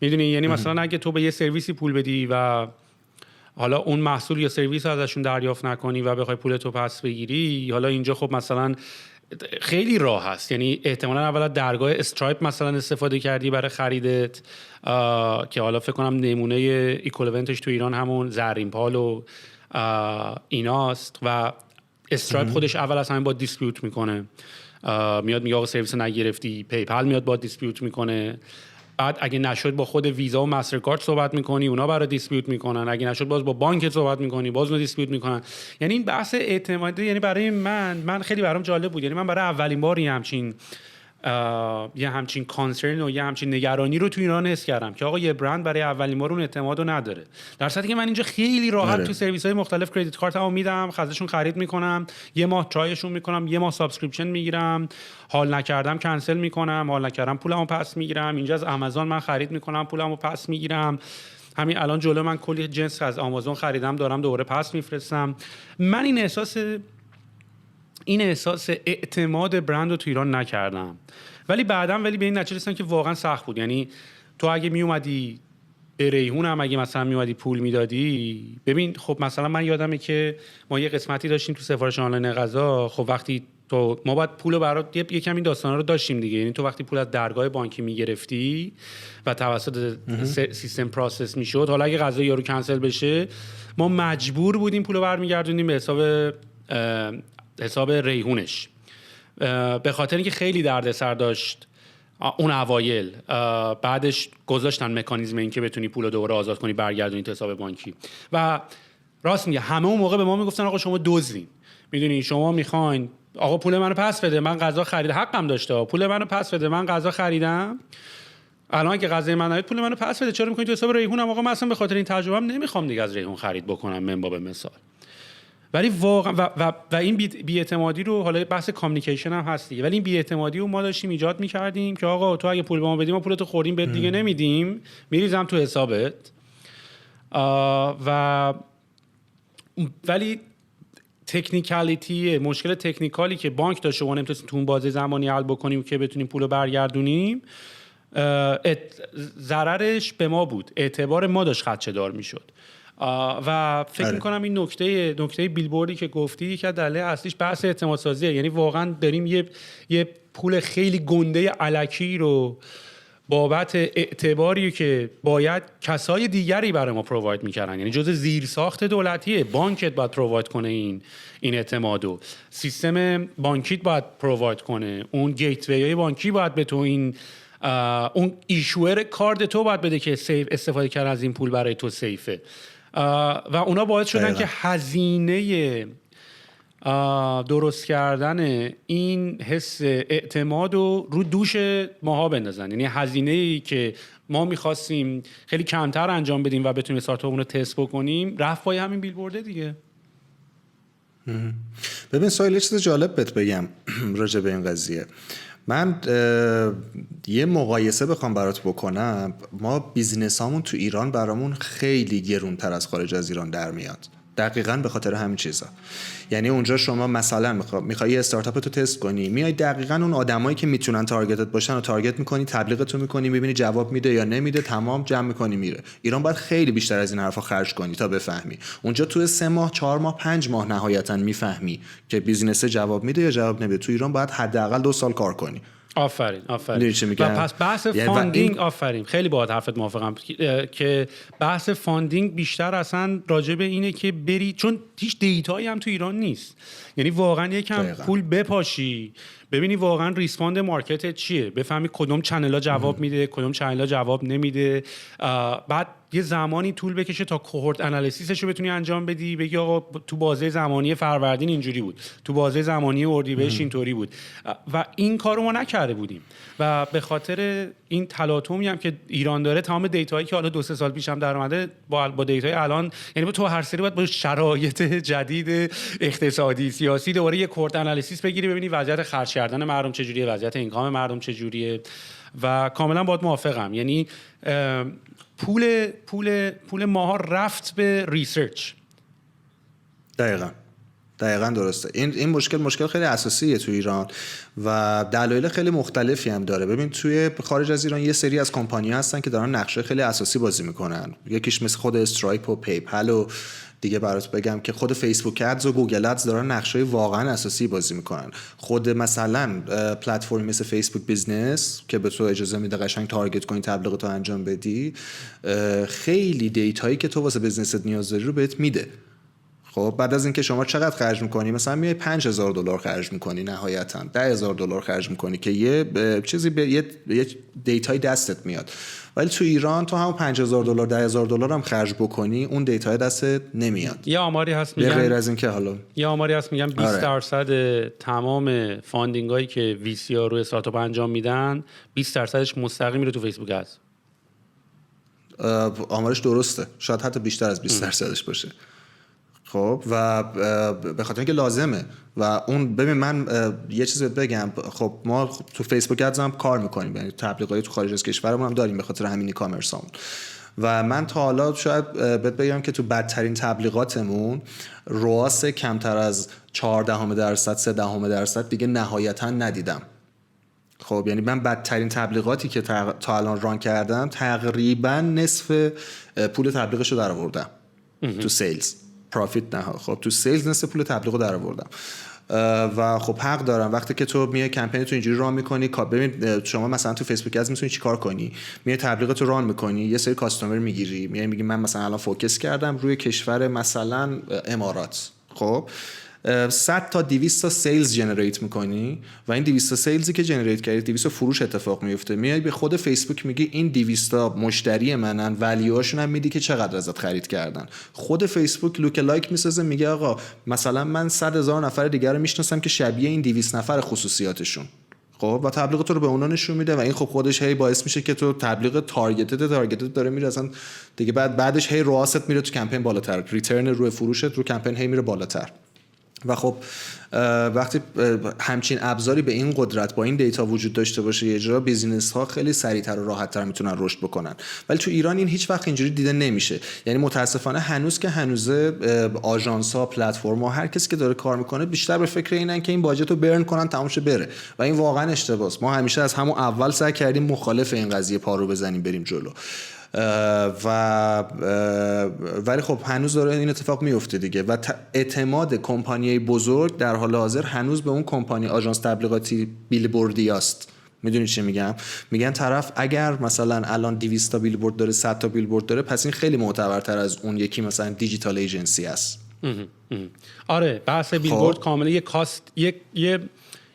میدونی یعنی مثلا اگه تو به یه سرویسی پول بدی و حالا اون محصول یا سرویس رو ازشون دریافت نکنی و بخوای پولتو پس بگیری، حالا اینجا خب مثلا خیلی راه هست. یعنی احتمالاً اولا درگاه استرایپ مثلا استفاده کردی برای خریدت که حالا فکر کنم نمونه ایکویولنتش تو ایران همون زرین پال و ایناست و استرایپ خودش اول از همین با دیسپیوت میکنه، میاد میگه آقا سرویس نگرفتی، پیپل میاد با دیسپیوت میکنه، بعد اگه نشد با خود ویزا و مسترکارد صحبت میکنی، اونا برای دیسپیوت میکنن، اگه نشد باز با بانک صحبت میکنی، باز اونا دیسپیوت میکنن. یعنی این بحث اعتمادی یعنی برای من خیلی برام جالب بود. یعنی من برای اولین بار یه همچین کانسرن و یه همچین نگرانی رو تو ایران حس کردم که آقا یه برند برای اولین بار اون اعتمادو نداره، در صورتی که من اینجا خیلی راحت تو سرویس‌های مختلف کردیت کارتمو میدم، ازشون خرید میکنم، یه ماه ترایشون میکنم، یه ماه سابسکریپشن میگیرم، حال نکردم کنسل میکنم، حال نکردم پولمو پس میگیرم. اینجا از آمازون من خرید میکنم، پولمو پس میگیرم. همین الان جلو من کلی جنس از آمازون خریدم، دارم دوباره پس میفرستم. من این احساس اعتماد برند رو تو ایران نکردم، ولی به این نتیجه رسیدم که واقعا سخت بود. یعنی تو اگه می اومدی به ریحون هم اگه مثلا می اومدی پول میدادی، ببین خب مثلا من یادمه که ما یه قسمتی داشتیم تو سفارش آنلاین غذا، خب وقتی تو ما باید پولو برات یه کم این داستانا رو داشتیم دیگه. یعنی تو وقتی پول از درگاه بانکی میگرفتی و توسط سیستم پروسس میشد، حالا اگه غذا یارو کنسل بشه ما مجبور بودیم پولو برمیگردونیم به حساب ریحونش، به خاطر اینکه خیلی دردسر داشت اون اوایل. بعدش گذاشتن مکانیزم این که بتونی پولو دوباره آزاد کنی برگردونی تو حساب بانکی. و راست میگه همه اون موقع به ما میگفتن آقا شما دزدین، میدونی شما میخواین آقا پول منو پس بده، من غذا خریدم، حقم داشته، پول منو پس بده، من غذا خریدم، الان که غذای من نیاد پول منو پس بده، چرا میکنید تو حساب ریحونم؟ آقا من اصلا به خاطر این تجربه‌ام نمیخوام دیگه از ریحون خرید بکنم من باب مثال. ولی واقعا و این بی‌اعتمادی رو، حالا بحث کامیونیکیشن هم هست دیگه، ولی این بی‌اعتمادی رو ما داشتیم ایجاد می‌کردیم که آقا تو اگه پول به ما بدی ما پولتو خوردیم بهت دیگه نمیدیم، میریزم تو حسابت. ولی تکنیکالیتی، مشکل تکنیکالی که بانک داشت شما نمیتونستیم تو اون بازه زمانی حل بکنیم که بتونیم پولو برگردونیم، ضررش به ما بود، اعتبار ما داشت خدشه دار میشد. و فکر میکنم این نکته بیلبوردی که گفتی که دلیل اصلیش بحث اعتماد سازیه. یعنی واقعا داریم یه پول خیلی گنده الکی رو بابت اعتباری که باید کسای دیگری برای ما پروواید میکردن، یعنی جزء زیرساخت دولتیه، بانکت باید پروواید کنه این اعتمادو، سیستم بانکیت باید پروواید کنه، اون گیتوی های بانکی باید به تو اون ایشوئر کارد تو باید بده که سیف استفاده کردن از این پول برای تو سیفه. و اونا باعث شدن که هزینه درست کردن این حس اعتماد رو دوش ماها بندازن. یعنی هزینه‌ای که ما می‌خواستیم خیلی کمتر انجام بدیم و بتونیم استارتاپمون رو تست بکنیم، رفت پای همین بیلبورد دیگه. ببین سوال، یه چیز جالب بهت بگم راجع به این قضیه. من یه مقایسه بخوام برات بکنم، ما بیزینسامون تو ایران برامون خیلی گرونتر از خارج از ایران در میاد، دقیقاً به خاطر همین چیزا. یعنی اونجا شما مثلا میخوای استارتاپ تو تست کنی، میای دقیقاً اون آدمایی که میتونن تارگتت باشن رو تارگت میکنی، تبلیغتو میکنی، میبینی جواب میده یا نمیده، تمام جمع میکنی میره. ایران باید خیلی بیشتر از این حرفا خرج کنی تا بفهمی. اونجا تو 3 ماه 4 ماه 5 ماه نهایتاً میفهمی که بیزینس جواب میده یا جواب نمیده. تو ایران باید حداقل 2 سال کار کنی. آفرین. و پس بحث فاندینگ، آفرین، خیلی باهات حرفت موافقم که بحث فاندینگ بیشتر اصلا راجع به اینه که بری، چون هیچ دیتایی هم تو ایران نیست. یعنی واقعا یکم پول بپاشی ببینی واقعا ریسپاند مارکت چیه، بفهمی کدوم چنل‌ها جواب میده، کدوم چنل‌ها جواب نمیده. بعد یه زمانی طول بکشه تا کوهورت انالیسیسش رو بتونی انجام بدی، بگی آقا تو بازه زمانی فروردین اینجوری بود، تو بازه زمانی اردیبهشت اینطوری بود. و این کارو ما نکرده بودیم و به خاطر این تلاطمی هم که ایران داره، تمام دیتایی که حالا 2-3 سال پیش هم در اومده با دیتای الان، یعنی تو هر سری باید با شرایط جدید اقتصادی سیاسی دوباره یه کوهورت انالیسیس بگیری، ببینی وضعیت خرج کردن مردم چجوریه، وضعیت اینکام مردم چجوریه. و کاملا باهات موافقم. یعنی پول ماها رفت به ریسرچ. دقیقاً درسته. این مشکل خیلی اساسیه تو ایران و دلایل خیلی مختلفی هم داره. ببین توی خارج از ایران یه سری از کمپانی‌ها هستن که دارن نقشه خیلی اساسی بازی میکنن. یکیش مثل خود استرایپ و پیپل و دیگه برات بگم که خود فیسبوک ادز و گوگل ادز دارن نقشه واقعا اساسی بازی میکنن. خود مثلا پلتفرم مثل فیسبوک بیزنس که به تو اجازه میده قشنگ تارگت کنی، تبلیغاتو انجام بدی، خیلی دیتایی که تو واسه بیزنست نیاز داری رو بهت میده. خب بعد از اینکه شما چقدر خرج میکنی، مثلا میای $5,000 خرج میکنی، نهایتا $10,000 خرج میکنی که یه چیزی یه دیتای دستت میاد. ولی تو ایران تو هم $5,000 $10,000 هم خرج بکنی، اون دیتای دستت نمیاد. یه آماری هست میگن، غیر از اینکه حالا یه آماری هست میگن 20% تمام فاندینگ هایی که وی سی ها روی استارتاپ انجام میدن 20%ش مستقیم میره تو فیسبوک هست. آمارش درسته، شاید حتی بیشتر از 20%ش باشه. خب و به خاطر اینکه لازمه. و اون ببین من یه چیز بگم، خب ما تو فیسبوک ادز هم کار میکنیم، یعنی تبلیغاتی تو خارج از کشورمون هم داریم به خاطر همین ای کامرسامون. و من تا حالا شاید بهت بگم که تو بدترین تبلیغاتمون رواس کمتر از 0.4% 0.3% دیگه نهایتا ندیدم. خب یعنی من بدترین تبلیغاتی که تا الان ران کردم تقریبا نصف پول تبلیغشو در آوردم تو سیلز، پروفیت نه. خب تو سیلز نصف پول تبلیغو در آوردم. و خب حق دارم وقتی که تو میای کمپین تو اینجوری ران میکنی. ببین شما مثلا تو فیسبوک ادز میتونی چیکار کنی، میای تبلیغاتو ران میکنی، یه سری کاستمر میگیری، میگی من مثلا الان فوکس کردم روی کشور مثلا امارات، خب 100 تا 200 تا سیلز جنریت میکنی و این 200 تا سیلزی که جنریت کردی 200 فروش اتفاق میفته. میای به خود فیسبوک میگی این 200 تا مشتری منن، ولیوهاشون هم میدی که چقدر ازت خرید کردن. خود فیسبوک لوک لایک میسازه، میگه آقا مثلا من 100,000 نفر دیگه رو میشناسم که شبیه این 200 نفر خصوصیاتشون. خب و تبلیغ تو رو به اونا نشون میده و این خب خودش هی باعث میشه که تو تبلیغ تارگتت داره میره اصلا دیگه، بعدش هی رواست میره تو کمپین بالاتر، ریترن روی فروشت رو کمپین هی میره بالاتر. و خب وقتی همچین ابزاری به این قدرت با این دیتا وجود داشته باشه یه جا، بیزینس ها خیلی سریعتر و راحت‌تر میتونن رشد بکنن. ولی تو ایران این هیچ وقت اینجوری دیده نمیشه. یعنی متاسفانه هنوز که هنوزه آژانس ها، پلتفرم ها، هر کسی که داره کار میکنه بیشتر به فکر اینن که این باجت رو برن کنن تموم شه بره و این واقعا اشتباهه. ما همیشه از همون اول سعی کردیم مخالف این قضیه پارو بزنیم بریم جلو ولی خب هنوز داره این اتفاق میفته دیگه و اعتماد کمپانیای بزرگ در حال حاضر هنوز به اون کمپانی آژانس تبلیغاتی بیلبوردی است. میدونی چی میگم؟ میگن طرف اگر مثلا الان 200 تا بیلبورد داره، 100 تا بیلبورد داره، پس این خیلی معتبرتر از اون یکی مثلا دیجیتال ایجنسی است. آره بحث بیلبورد کاملا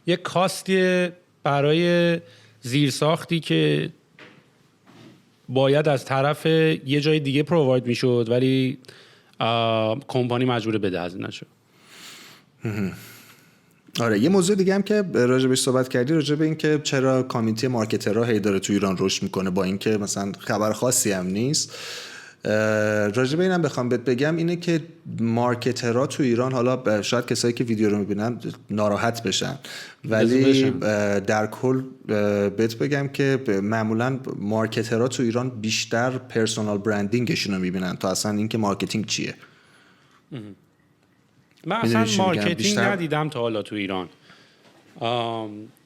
یک کاستیه برای زیرساختی که باید از طرف یه جای دیگه پروواید میشد ولی کمپانی مجبور بده از این نشد. آره یه موضوع دیگه هم که راجبش صحبت کردی، راجب این که چرا کامیونیتی مارکترها هی داره تو ایران رشد میکنه با اینکه مثلا خبر خاصی هم نیست. راجب اینم بخوام بگم اینه که مارکترها تو ایران، حالا شاید کسایی که ویدیو رو میبینن ناراحت بشن ولی در کل بهت بگم که معمولا مارکترها تو ایران بیشتر پرسونال برندینگشون رو میبینن تا اصلا اینکه مارکتینگ چیه. من اصلا مارکتینگ ندیدم تا حالا تو ایران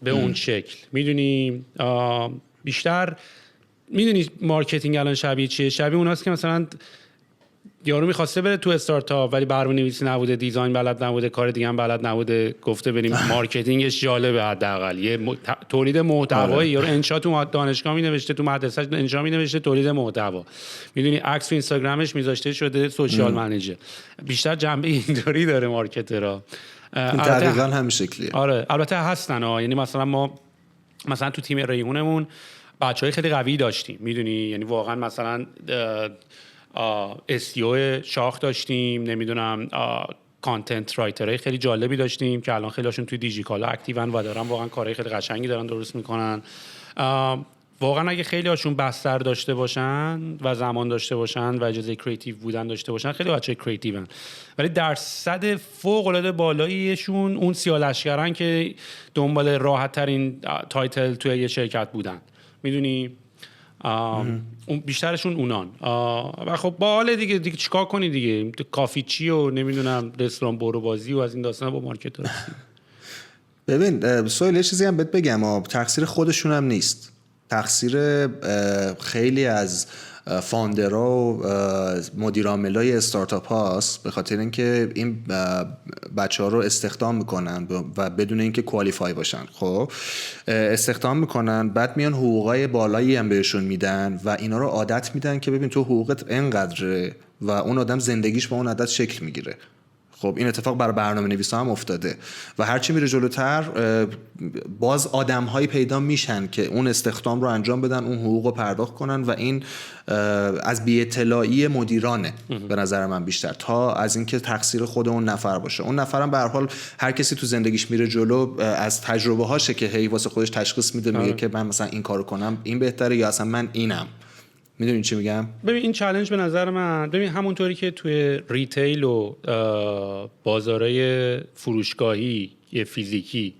به اون شکل. میدونی بیشتر میدونی مارکتینگ الان شبیه چیه؟ شبیه اوناست که مثلا یارو میخواسته بره تو استارتاپ ولی برنامه‌نویسی نبوده، دیزاین بلد نبوده، کار دیگه هم بلد نبوده، گفته بریم مارکتینگش جالبه، حداقل یه تولید محتوایی. یارو انشا تو دانشگاه مینوشته، تو مدرسه انشا مینوشته، تولید محتوا. میدونی عکس تو اینستاگرامش میذاشته شده سوشال منیجر. بیشتر جنبه اینطوری داره مارکترها. دقیقاً همین شکلیه. آره البته هستن یعنی مثلا ما مثلا تو تیم ریحونمون بچهای خیلی قوی داشتیم، میدونی، یعنی واقعا مثلا SEO شاخ داشتیم، نمیدونم کانتنت رایترهای خیلی جالبی داشتیم که الان خیلیشون توی دیجیکالا اکتیون و دارن واقعا کارهای خیلی قشنگی دارن درست میکنن. واقعا اگه خیلی هاشون بستر داشته باشن و زمان داشته باشن و اجازه کریتیو بودن داشته باشن، خیلی بچه کریتیون، ولی درصد فوق العاده بالاییشون اون سیاه‌لشکرن که دنبال راحت ترین تایتل توی یه شرکت بودن، میدونی. اون بیشترشون اونان و خب با حال دیگه چیکار کنی دیگه، کافی چی و نمیدونم رستوران برو بازی و از این داستانا با مارکت هست. ببین سوال یه چیزی هم بهت بگم، تقصیر خودشون هم نیست، تقصیر خیلی از فاندرها و مدیرعاملای استارتاپ هاست، به خاطر اینکه این بچه‌ها رو استخدام میکنن و بدون اینکه کوالیفای باشن. خب استخدام میکنن، بعد میان حقوقای بالایی هم بهشون میدن و اینا رو عادت میدن که ببین تو حقوقت اینقدره و اون آدم زندگیش با اون عادت شکل میگیره. خب این اتفاق برای برنامه‌نویسا هم افتاده و هرچی میره جلوتر باز آدم‌هایی پیدا میشن که اون استخدام رو انجام بدن، اون حقوق رو پرداخت کنن و این از بی‌اطلاعی مدیرانه به نظر من بیشتر تا از اینکه تقصیر خود اون نفر باشه. اون نفرم به هر حال هر کسی تو زندگیش میره جلو از تجربه هاشه که هی واسه خودش تشخیص میده، میگه که من مثلا این کارو کنم این بهتره یا اصلا من اینم. میدونین چی میگم؟ ببین این چالش به نظر من، ببین همونطوری که توی ریتیل و بازارهای فروشگاهی فیزیکی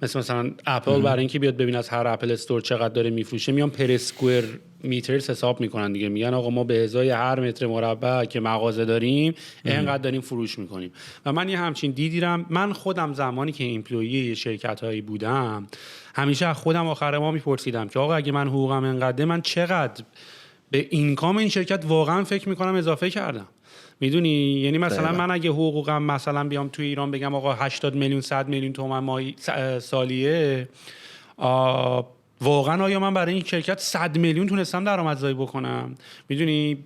مثلا اپل برای اینکه بیاد ببین از هر اپل استور چقدر داره میفروشه، میان پر اسکوئر میترز حساب میکنن دیگه، میگن آقا ما به ازای هر متر مربع که مغازه داریم اینقدر داریم فروش میکنیم. و من یه همچین دیدم. من خودم زمانی که ایمپلویی شرکت هایی بودم همیشه از خودم آخر ما میپرسیدم که آقا اگه من حقوقم اینقدره، من چقدر به اینکام این شرکت واقعا فکر میکنم اضافه کردم، میدونی. یعنی مثلا من اگه حقوقم مثلا بیام توی ایران بگم آقا 80 میلیون 100 میلیون تومان ماهی سالیه، واقعا آیا من برای این شرکت 100 میلیون تونستم درآمدزایی بکنم؟ میدونی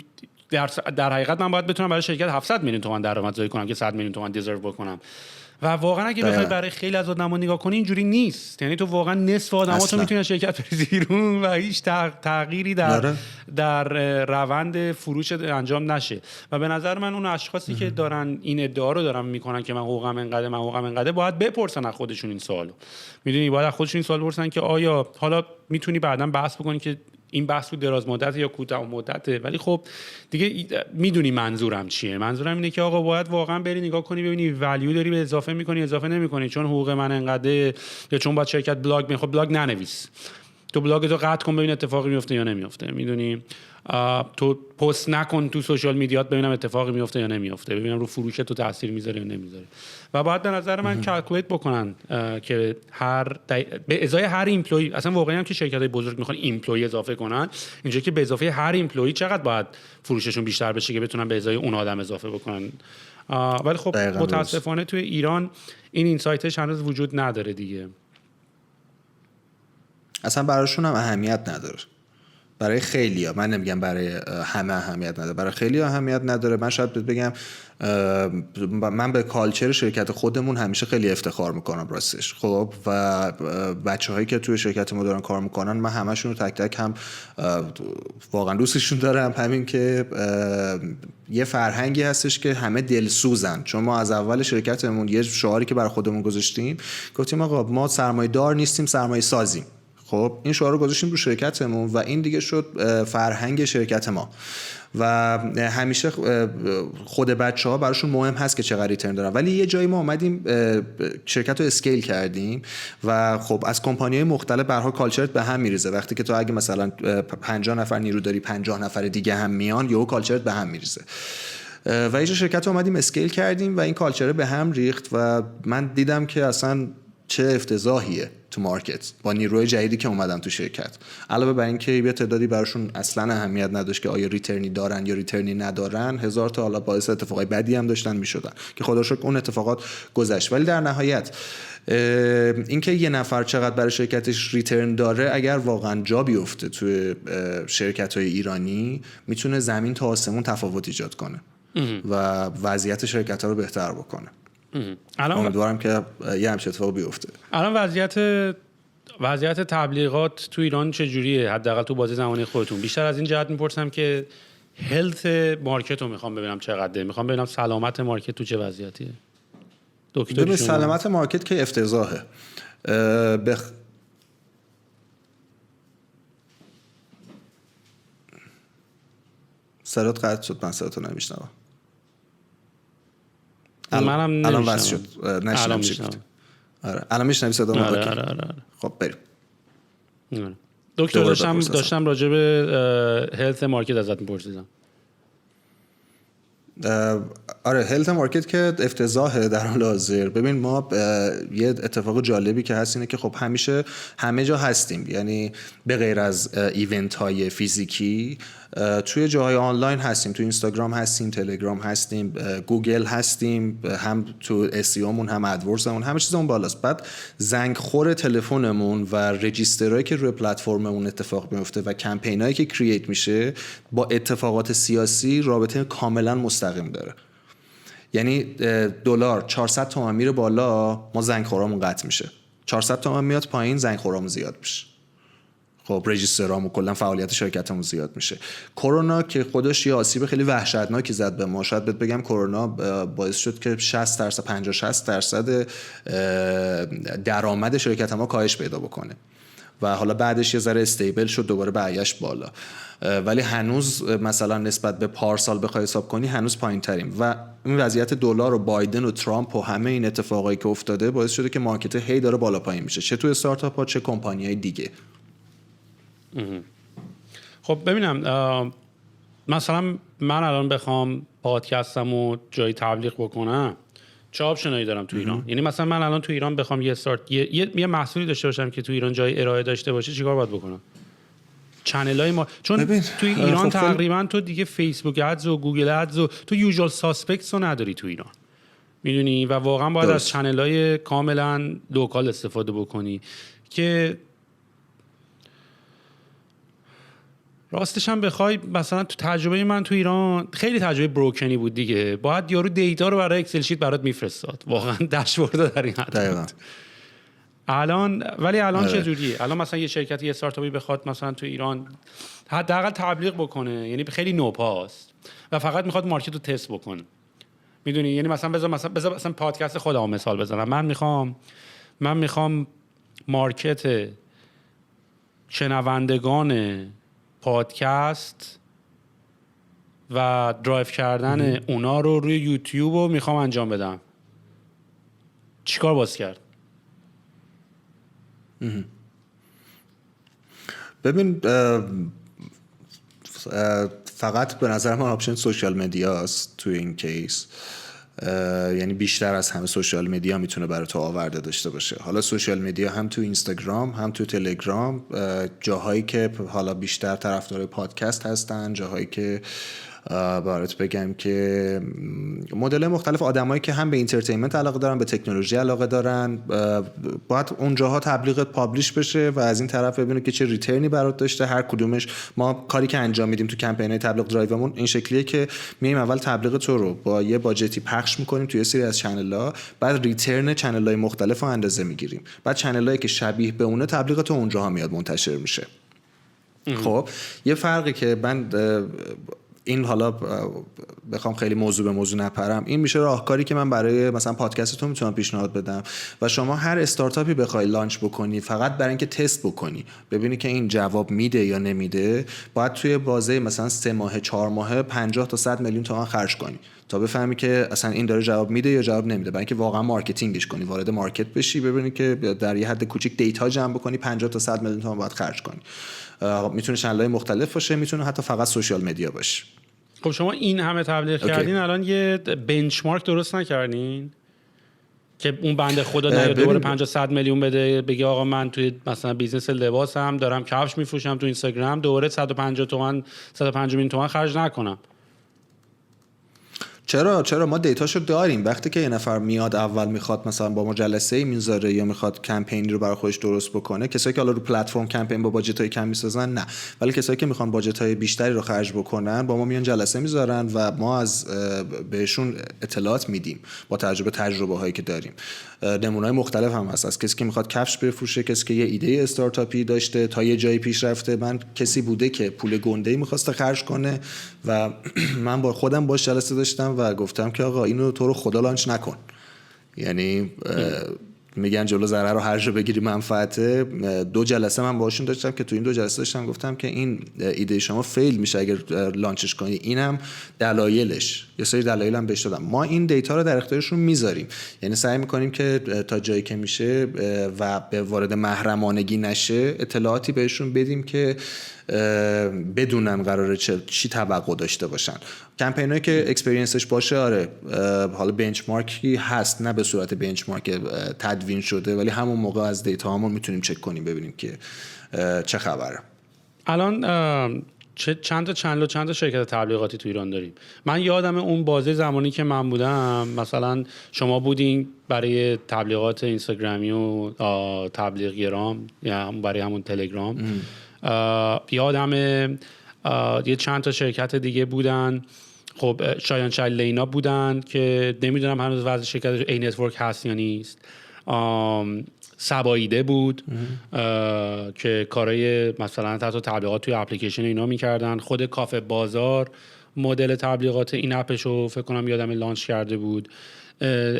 در حقیقت من باید بتونم برای شرکت 700 میلیون تومان درآمدزایی کنم که 100 میلیون تومان دیزرو بکنم. و واقعا اگه بخوای برای خیلی از آدما نگاه کنی اینجوری نیست. یعنی تو واقعا نصف آدما تو میتونی از شرکت بری بیرون و هیچ تغییری در روند فروش انجام نشه. و به نظر من اون اشخاصی که دارن این ادعا رو دارن میکنن که من حقوقم انقدر باید بپرسن از خودشون این سوالو. میدونی باید از خودشون این سوال بپرسن که آیا حالا میتونی بعداً بحث بکنی که این بحث رو دراز مدت یا کوتاه مدته، ولی خب دیگه میدونی منظورم چیه. منظورم اینه که آقا باید واقعا بری نگاه کنی ببینی ولیو داری به اضافه میکنی اضافه نمیکنی، چون حقوق من انقدر یا چون باید شرکت بلاگ خب بلاگ ننویس، تو بلاگتو قطع کن ببین اتفاقی میفته یا نمیفته. میدونی تو پست نکن تو سوشال میدیات ببینم اتفاقی میفته یا نمیفته، ببینم رو فروش تو تاثیر میذاره یا نمیذاره. و بعد به نظر من کلکولیت بکنن که به ازای هر ایمپلوی، اصلا واقعا هم که شرکت‌های بزرگ میخوان ایمپلوی اضافه کنن، اینجوری که به اضافه هر ایمپلوی چقدر باید فروششون بیشتر بشه که بتونن به ازای اون آدم اضافه بکنن. ولی خب متاسفانه توی ایران این اینسایتش هنوز وجود نداره دیگه. اصلا براشون هم اهمیت نداره. برای خیلیا، من نمیگم برای همه اهمیت نداره، برای خیلیا اهمیت نداره. من شاید بگم من به کالچر شرکت خودمون همیشه خیلی افتخار میکنم راستش. خب و بچه‌هایی که توی شرکت ما دارن کار میکنن من همشون رو تک تک هم واقعا دوستشون دارم. همین که یه فرهنگی هستش که همه دلسوزن، چون ما از اول شرکتمون یه شعاری که برای خودمون گذاشتیم، گفتیم آقا ما سرمایه‌دار نیستیم، سرمایه سازیم. خب این شعار رو گذاشتیم رو شرکتمون و این دیگه شد فرهنگ شرکت ما. و همیشه خود بچه‌ها براشون مهم هست که چقدر ریترن دارن، ولی یه جایی ما اومدیم شرکت رو اسکیل کردیم و خب از کمپانی‌های مختلف به هر حال کالچرت به هم میریزه. وقتی که تو اگه مثلا 50 نفر نیرو داری 50 نفر دیگه هم میان، یهو کالچرت به هم میریزه. و اینجا شرکت رو اومدیم اسکیل کردیم و این کالچر به هم ریخت و من دیدم که اصلا چه افتضاحیه تو مارکت با نیروی جدیدی که اومدن تو شرکت. علاوه بر این که یه تعدادی براشون اصلا اهمیت نداشت که آیا ریترنی دارن یا ریترنی ندارن، هزار تا حالا باعث اتفاقای بدی هم داشتن میشدن که خدا شکر اون اتفاقات گذشت. ولی در نهایت اینکه یه نفر چقدر برای شرکتش ریترن داره، اگر واقعا جا بیفته توی شرکت‌های ایرانی، میتونه زمین تا آسمون تفاوت ایجاد کنه و وضعیت شرکت‌ها رو بهتر بکنه. امیدوارم که یه همچین اتفاق بیفته. الان وضعیت تبلیغات تو ایران چجوریه؟ حداقل تو بازه زمانی خودتون. بیشتر از این جهت میپرسم که هلت مارکت رو میخوام ببینم چقدره، میخوام ببینم سلامت مارکت تو چه وضعیتیه. دکتر سلامت مارکت که افتضاحه. سرات قطع شد، من سراتو نمیشنوم. الان واسه شد نشنم. آره الان میشنوی صدا؟ آره. خب بریم. دکتر داشتم راجع به هلت مارکت ازت میپرسیدم. آره هلت مارکت که افتضاحه در حال حاضر. ببین ما یه اتفاق جالبی که هست اینه که خب همیشه همه جا هستیم، یعنی به غیر از ایونت های فیزیکی توی جاهای آنلاین هستیم، تو اینستاگرام هستیم، تلگرام هستیم، گوگل هستیم، هم تو SEOمون هم ادورسمون، همه چیزمون بالاست. بعد زنگ خور تلفنمون و رجیسترایی که روی پلتفرممون اتفاق میفته و کمپینایی که کرییت میشه با اتفاقات سیاسی رابطه کاملا مستقیم داره. یعنی دلار 400 تومان میره بالا، ما زنگ خورامون قطع میشه. 400 تومان میاد پایین، زنگ خورامون زیاد میشه. خب رجیسترام و کلا فعالیت شرکتمون زیاد میشه. کرونا که خودش یه آسیب خیلی وحشتناکی زد به ما. شاید بگم کرونا باعث شد که 50-60% درآمد شرکت ما کاهش پیدا بکنه و حالا بعدش یه ذره استیبل شد، دوباره برگشت بالا. ولی هنوز مثلا نسبت به پارسال بخوای حساب کنی هنوز پایین‌تریم و این وضعیت دلار و بایدن و ترامپ و همه این اتفاقایی که افتاده باعث شده که مارکت هی داره بالا پایین میشه، چه تو استارتاپ‌ها چه کمپانی‌های دیگه. خب ببینم مثلا من الان بخوام پادکستمو جای تبلیغ بکنم چه آپشنایی دارم تو ایران؟ یعنی مثلا من الان تو ایران بخوام یه محصولی داشته باشم که تو ایران جای ارائه داشته باشه، چیکار باید بکنم؟ چنلای ما چون تو ایران تقریبا تو دیگه فیسبوک ادز و گوگل ادز و تو یوزوال ساسپکتس رو نداری تو ایران، میدونی، و واقعا باید از چنلای کاملا لوکال استفاده بکنی که راستش هم بخوای مثلا تو تجربه من تو ایران خیلی تجربه بروکنی بود دیگه. باید یارو دیتا رو برای اکسل شیت برات میفرستاد، واقعا داشبورد در این حد بود. الان چه جوریه؟ الان مثلا یه شرکتی، یه استارتاپی بخواد مثلا تو ایران حداقل تبلیغ بکنه، یعنی خیلی نوپاست و فقط میخواد مارکت رو تست بکنه، میدونی؟ یعنی مثلا بذار مثلا پادکست خودم مثال بزنم. من میخوام مارکت شنوندگان پادکست و درایو کردن اونا رو روی یوتیوب رو میخوام انجام بدم. چیکار باز کرد؟ ببین فقط به نظر من آپشن سوشال مدیا است تو این کیس. یعنی بیشتر از همه سوشال مدیا میتونه برای تو آورده داشته باشه. حالا سوشال مدیا هم تو اینستاگرام، هم تو تلگرام، جاهایی که حالا بیشتر طرفدار پادکست هستن، جاهایی که برات بگم که مدل مختلف آدمایی که هم به اینترتینمنت علاقه دارن، به تکنولوژی علاقه دارن، باید اونجاها تبلیغات پابلیش بشه و از این طرف ببینه که چه ریترنی برات داشته هر کدومش. ما کاری که انجام میدیم تو کمپین‌های تبلیغ درایومون این شکلیه که میایم اول تبلیغ تو رو با یه باجتی پخش میکنیم توی سری از چنل‌ها، بعد ریترن چنل‌های مختلف رو اندازه میگیریم، بعد چنل‌هایی که شبیه به اونه تبلیغ تو اونجاها میاد منتشر میشه. خب یه فرقی که من این حالا بخوام خیلی موضوع به موضوع نپرم، این میشه راهکاری که من برای مثلا پادکستتون میتونم پیشنهاد بدم و شما هر استارتاپی بخوای لانچ بکنی فقط برای اینکه تست بکنی ببینی که این جواب میده یا نمیده، باید توی بازه مثلا 3 ماه 4 ماه 50 تا 100 میلیون تومان خرج کنی تا بفهمی که اصلا این داره جواب میده یا جواب نمیده، برای اینکه واقعا مارکتینگش کنی، وارد مارکت بشی، ببینی که در یه حد کوچیک دیتا جمع بکنی. 50 تا 100 میلیون تومان باید خرج کنی. میتونه چنل‌های مختلف باشه، میتونه حتی فقط سوشال مدیا باشه. خب شما این همه تبلیغ کردین، الان یه بنچمارک درست نکردین که اون بنده خدا نیاد دوباره 50 100 میلیون بده بگه آقا من توی مثلا بیزنس لباسم دارم کفش میفروشم تو اینستاگرام، دوباره 150 تومن 150 میلیون تومن خرج نکنم؟ چرا ما دیتاشو داریم. وقتی که یه نفر میاد اول میخواد مثلا با ما جلسه‌ای میذاره یا میخواد کمپینی رو برای خودش درست بکنه، کسایی که حالا رو پلتفرم کمپین با باجت‌های کم میسازن نه، ولی کسایی که میخوان باجت‌های بیشتری رو خرج بکنن با ما میان جلسه میذارن و ما از بهشون اطلاعات میدیم با تجربه هایی که داریم. نمونه‌های مختلف هم هست، از کسی که میخواد کفش بفروشه، کسی که یه ایده استارتاپی داشته تا یه جایی پیش رفته. من کسی بوده که پول گنده‌ای می‌خواسته خرج کنه و من با خودم باش جلسه داشتم و گفتم که آقا اینو تو رو خدا لانچ نکن. یعنی میگن جلو ضرر رو هر جا بگیری منفعته. 2 جلسه من باشون داشتم که تو این 2 جلسه داشتم گفتم که این ایده شما فیل میشه اگر لانچش کنی، اینم دلایلش، یه سری دلایل هم بهش دادم. ما این دیتا رو در اختیارشون میذاریم، یعنی سعی میکنیم که تا جایی که میشه و به وارد محرمانگی نشه اطلاعاتی بهشون بدیم که بدونن قراره چی توقع داشته باشن. کمپینایی که اکسپریانسش باشه، آره حالا بنچمارکی هست، نه به صورت بنچمارک تدوین شده، ولی همون موقع از دیتا همون میتونیم چک کنیم ببینیم که چه خبره. الان چند تا شرکت تبلیغاتی تو ایران داریم؟ من یادم اون بازه زمانی که من بودم مثلا شما بودین برای تبلیغات اینستاگرامی و تبلیغگرام یا برای همون تلگرام. یادم یه چند تا شرکت دیگه بودن. خب شایان شایل لینا بودن که نمیدونم هنوز وضع شرکتش ای نتورک هست یا نیست. سباییده بود که کارهای مثلا حتی تبلیغات توی اپلیکیشن اینا میکردن. خود کافه بازار مدل تبلیغات این اپش رو فکر کنم یادم لانچ کرده بود.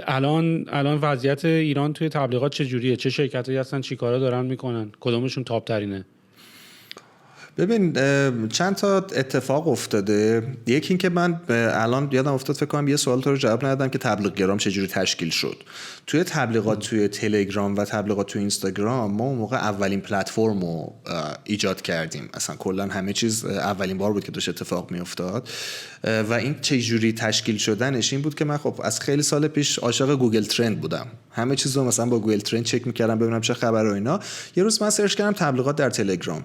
الان وضعیت ایران توی تبلیغات چه جوریه؟ چه شرکتایی هستن، چی کارا دارن میکنن، کدومشون تاپ ترینه؟ ببین چند تا اتفاق افتاده. یکی این که من الان یادم افتاد فکر کنم یه سوال تو رو جواب ندادم که تبلیغگرام چجوری تشکیل شد. توی تبلیغات توی تلگرام و تبلیغات توی اینستاگرام ما اون موقع اولین پلتفرم رو ایجاد کردیم. اصلا کلا همه چیز اولین بار بود که داشت اتفاق می افتاد و این چجوری تشکیل شدنش این بود که من خب از خیلی سال پیش عاشق گوگل ترند بودم. همه چیز رو مثلا با گوگل ترند چک می‌کردم ببینم چه خبره و اینا. یه روز من سرچ کردم تبلیغات در تلگرام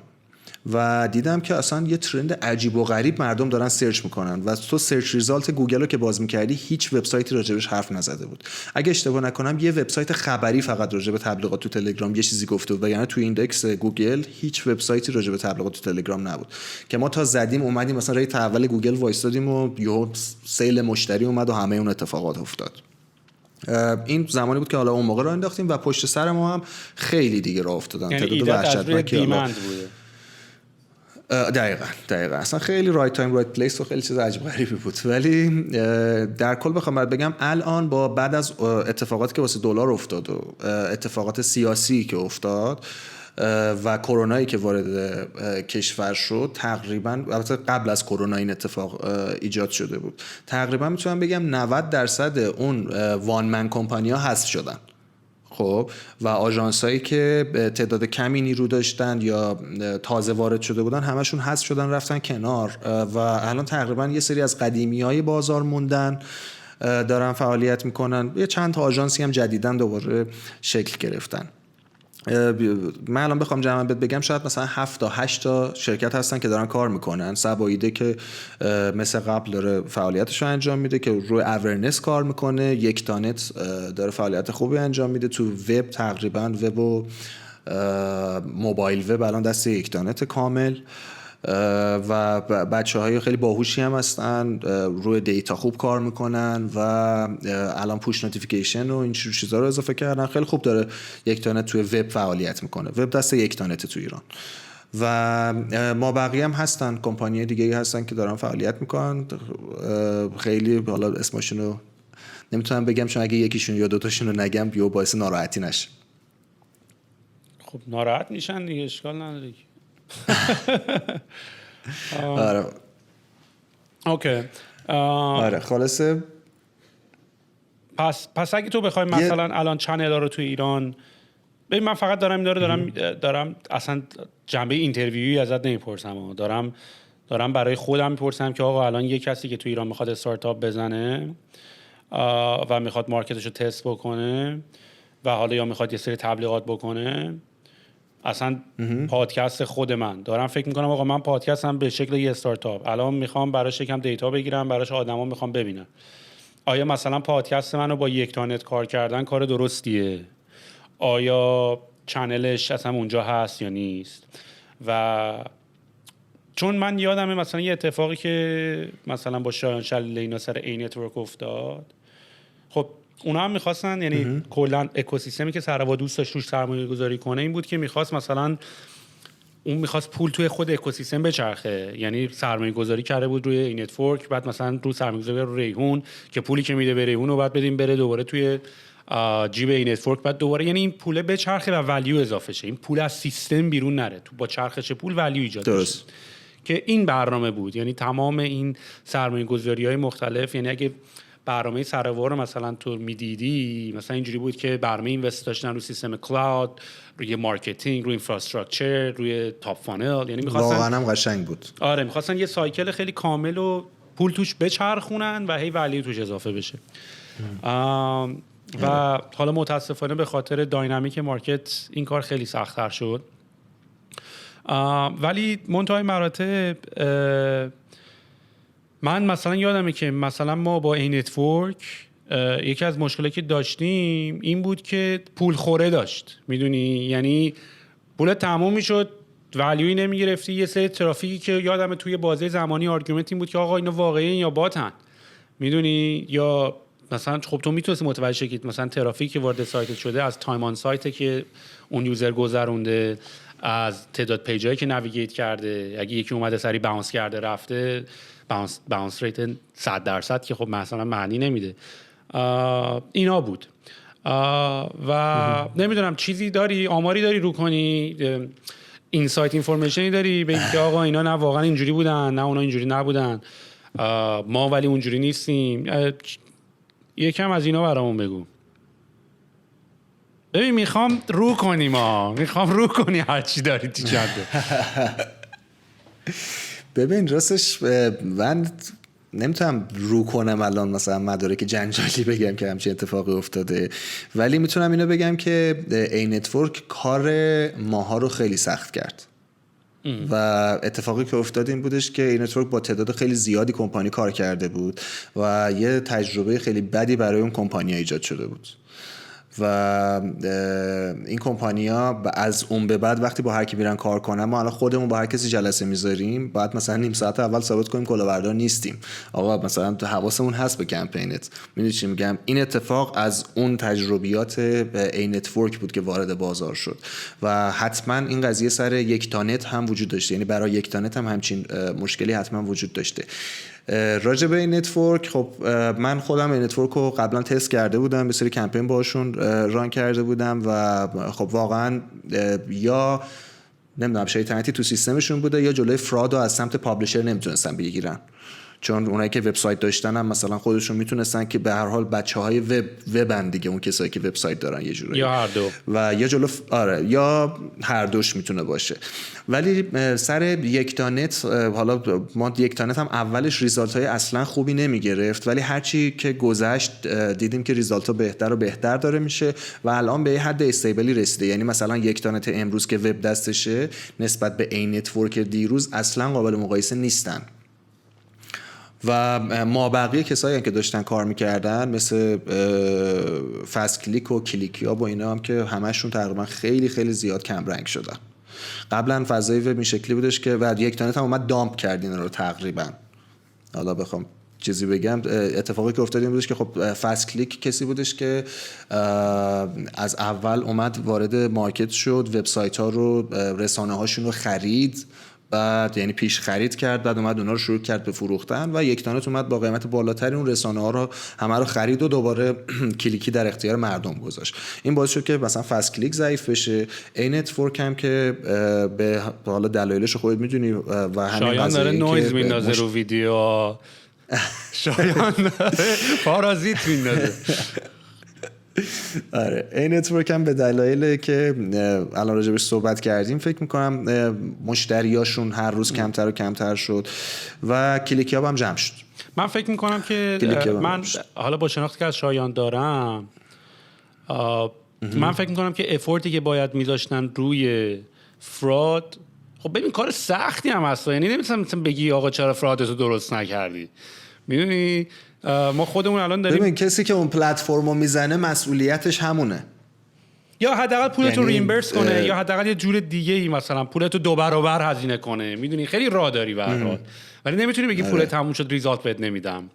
و دیدم که اصلا یه ترند عجیب و غریب مردم دارن سرچ میکنن و تو سرچ ریزالت گوگل رو که باز میکردی هیچ وبسایتی راجبش حرف نزده بود. اگه اشتباه نکنم یه وبسایت خبری فقط راجب تبلیغات تو تلگرام یه چیزی گفته بود، یعنی تو ایندکس گوگل هیچ وبسایتی راجب تبلیغات تو تلگرام نبود که ما تا زدیم اومدیم مثلا ریت اول گوگل وایستادیم و یهو سیل مشتری اومد و همه اون اتفاقات افتاد. این زمانی بود که حالا اون موقع راه انداختیم و پشت سر ما هم خیلی دیگه راه افتادن. یعنی تعداد وحشتناکی بوده. دقیقاً اصلا خیلی رایت تایم رایت پلیس و خیلی چیز عجیب غریبی بود. ولی در کل بخوام بگم الان با بعد از اتفاقاتی که واسه دلار افتاد و اتفاقات سیاسی که افتاد و کرونایی که وارد کشور شد، تقریبا البته قبل از کرونا این اتفاق ایجاد شده بود، تقریبا میتونم بگم 90% اون وان من کمپانی‌ها حذف شدن. خب و آژانسایی که تعداد کمی نیرو داشتن یا تازه وارد شده بودن همشون حذف شدن رفتن کنار و الان تقریبا یه سری از قدیمی‌های بازار موندن دارن فعالیت میکنن. یه چند تا آژانسی هم جدیدن دوباره شکل گرفتن. من الان بخوام جمع بگم شاید مثلا 7 تا 8 تا شرکت هستن که دارن کار میکنن. سبایده که مثل قبل داره فعالیتش رو انجام میده که روی اورنس کار میکنه. یک تانت داره فعالیت خوبی انجام میده تو وب، تقریبا وب و موبایل وب الان دست یک تانت کامل و بچه‌های خیلی باهوشی هم هستن، روی دیتا خوب کار میکنن و الان پوش نوتیفیکیشن و این چیزا رو اضافه کردن. خیلی خوب داره یک تانت توی وب فعالیت میکنه. وب دست یک تانت تو ایران و ما بقیه هم هستن، کمپانی دیگه هستن که دارن فعالیت میکنن. خیلی حالا اسمشون رو نمیتونم بگم چون اگه یکیشون یا دوتاشون رو نگم بیو باعث ناراحتی نشه. خب ناراحت میشن دیگه، اشکال نداره. آره اوکی. آره خلاصه پس اگه تو بخوای مثلا الان چنل ها رو تو ایران ببین، من فقط دارم اصلا جنبه اینترویویی ازت نمیپرسم، دارم برای خودم میپرسم که آقا الان یه کسی که تو ایران میخواد استارتاپ بزنه و میخواد مارکتش رو تست بکنه و حالا یا میخواد یه سری تبلیغات بکنه، اصلا پادکست خود من دارم فکر میکنم آقا من پادکستم به شکل یه استارتاپ، الان میخوام براش یکم دیتا بگیرم، براش آدما میخوام ببینم آیا مثلا پادکست منو با یک تانت کار کردن کار درستیه، آیا چنلش اصلا اونجا هست یا نیست. و چون من یادمه مثلا یه اتفاقی که مثلا با شایان شلیله اینا سر ای نتورک افتاد، خب اونا هم میخواستن، یعنی کلا اکوسیستمی که سروا دوست داشت روش سرمایه گذاری کنه این بود که میخواست مثلا اون میخواست پول توی خود اکوسیستم بچرخه، یعنی سرمایه گذاری کرده بود روی این نتورک، بعد مثلا رو سرمایه گذاری رو ریحون که پولی که میده به ریحون رو بعد بدیم بره دوباره توی جیب این نتورک، بعد دوباره یعنی این پول بچرخه و ولیو اضافه شه، این پول از سیستم بیرون نره، تو با چرخش پول ولیو ایجاد بشه. که این برنامه بود، یعنی تمام این سرمایه گذاری‌های مختلف، یعنی اگه برنامه سروار رو مثلا تو میدیدی مثلا اینجوری بود که برنامه اینوست داشتن رو سیستم کلاود، روی مارکتینگ، روی اینفراستراکچر، روی تاپ فانل، یعنی می‌خواستن واقعا هم قشنگ بود. آره می‌خواستن یه سایکل خیلی کامل و پول توش بچرخونن و هی ولیو توش اضافه بشه. و حالا متاسفانه به خاطر داینامیک مارکت این کار خیلی سخت‌تر شد. ولی منتهای مراتب من مثلا یادمه که مثلا ما با این نتورک یکی از مشکلاتی که داشتیم این بود که پول خوره داشت، میدونی، یعنی پول تموم میشد ولیوی نمیگرفتی. یه سری ترافیکی که یادمه توی بازه زمانی آرگومنت این بود که آقا اینا واقعی یا باتن، میدونی، یا مثلا خب تو میتونستی متوجه شی که مثلا ترافیکی که وارد سایت شده از تایم آن سایت که اون یوزر گذرونده، از تعداد پیجایی که نویگیت کرده، اگه یکی اومده سری باونس کرده رفته، باونس ریت 100% که خب مثلا معنی نمیده. اینا بود. و نمیدونم چیزی داری، آماری داری رو کنی، اینسایت اینفورمیشنی داری بگی که آقا اینا نه واقعا اینجوری بودن نه اونا اینجوری نبودن، ما ولی اونجوری نیستیم، یکم از اینا برامون بگو. ببین میخوام رو کنی هر چی داری تو چنده. ببین راستش من نمیتونم رو کنم الان مثلا مدارک جنجالی بگم که همچین اتفاقی افتاده، ولی میتونم اینو بگم که این نتورک کار ماها رو خیلی سخت کرد. و اتفاقی که افتاد این بودش که این نتورک با تعداد خیلی زیادی کمپانی کار کرده بود و یه تجربه خیلی بدی برای اون کمپانی‌ها ایجاد شده بود و این کمپانی‌ها از اون به بعد وقتی با هر کی میرن کار کنن، ما الان خودمون با هر کسی جلسه میذاریم بعد مثلا نیم ساعت اول ثابت کنیم کلاهبردار نیستیم، آقا مثلا تو حواسمون هست به کمپینت. میدونی چی میگم؟ این اتفاق از اون تجربیات این نتورک بود که وارد بازار شد و حتما این قضیه سر یک تانت هم وجود داشته، یعنی برای یک تانت هم همچین مشکلی حتما وجود داشته. راجع به این نتورک، خب من خودم این نتورک رو قبلا تست کرده بودم، به سری کمپین باشون ران کرده بودم و خب واقعا یا نمیدونم شیطنتی تو سیستمشون بوده یا جلوی فراد رو از سمت پابلشر نمیتونستن بگیرن، چون اونایی که وبسایت داشتن هم مثلا خودشون میتونستن که به هر حال بچهای وبن دیگه، اون کسایی که وبسایت دارن یه جوری یا هر دو و یا جلو آره یا هر دوش میتونه باشه. ولی سر یک تانت، حالا ما یک تانت هم اولش ریزالت های اصلا خوبی نمیگرفت، ولی هرچی که گذشت دیدیم که ریزالت ها بهتر و بهتر داره میشه و الان به یه حد استیبلی رسیده. یعنی مثلا یک تانت امروز که وب دستشه نسبت به این نتورک دیروز اصلا قابل مقایسه نیستن و ما بقیه کسایی که داشتن کار میکردن مثل فست کلیک و کلیکیاب و اینا هم که همشون تقریبا خیلی خیلی زیاد کم رنگ شدن. قبلا فضای وب این شکلی بودش که بعد یک تانت هم اومد دامپ کرد این رو تقریبا. حالا بخوام چیزی بگم، اتفاقی که افتاد این بودش که خب فست کلیک کسی بودش که از اول اومد وارد مارکت شد، وبسایت ها رو رسانه هاشون رو خرید، بعد یعنی پیش خرید کرد، بعد اومد اونا رو شروع کرد به فروختن و یک تانت اومد با قیمت بالاتری اون رسانه ها رو همه رو خرید و دوباره کلیکی در اختیار مردم گذاشت. این باعث شد که مثلا فست کلیک ضعیف بشه. این نتورک هم که به حالا دلایلش خودت میدونی و همین شایان داره نویز میندازه رو ویدیو، شایان داره پارازیت میندازه. آره این نتورک هم به دلایلی که الان راجبش صحبت کردیم فکر میکنم مشتریاشون هر روز کمتر و کمتر شد و کلیکیاب هم جمع شد. من فکر میکنم که من حالا با شناختی که از شایان دارم من فکر میکنم که افورتی که باید میذاشتن روی فراد، خب ببین کار سختی هم هست، یعنی نمیتونم بگی آقا چرا فرادتو درست نکردی. میدونی ما خودمون الان داریم، ببین کسی که اون پلتفرمو میزنه مسئولیتش همونه، یا حداقل پولتو یعنی ریمبرس کنه یا حداقل یه جور دیگه ای مثلا پولتو 2 برابر هزینه کنه. میدونی خیلی راه داری به هر حال، ولی نمیتونی بگی پول تموم شد ریزالت بهت نمیدم.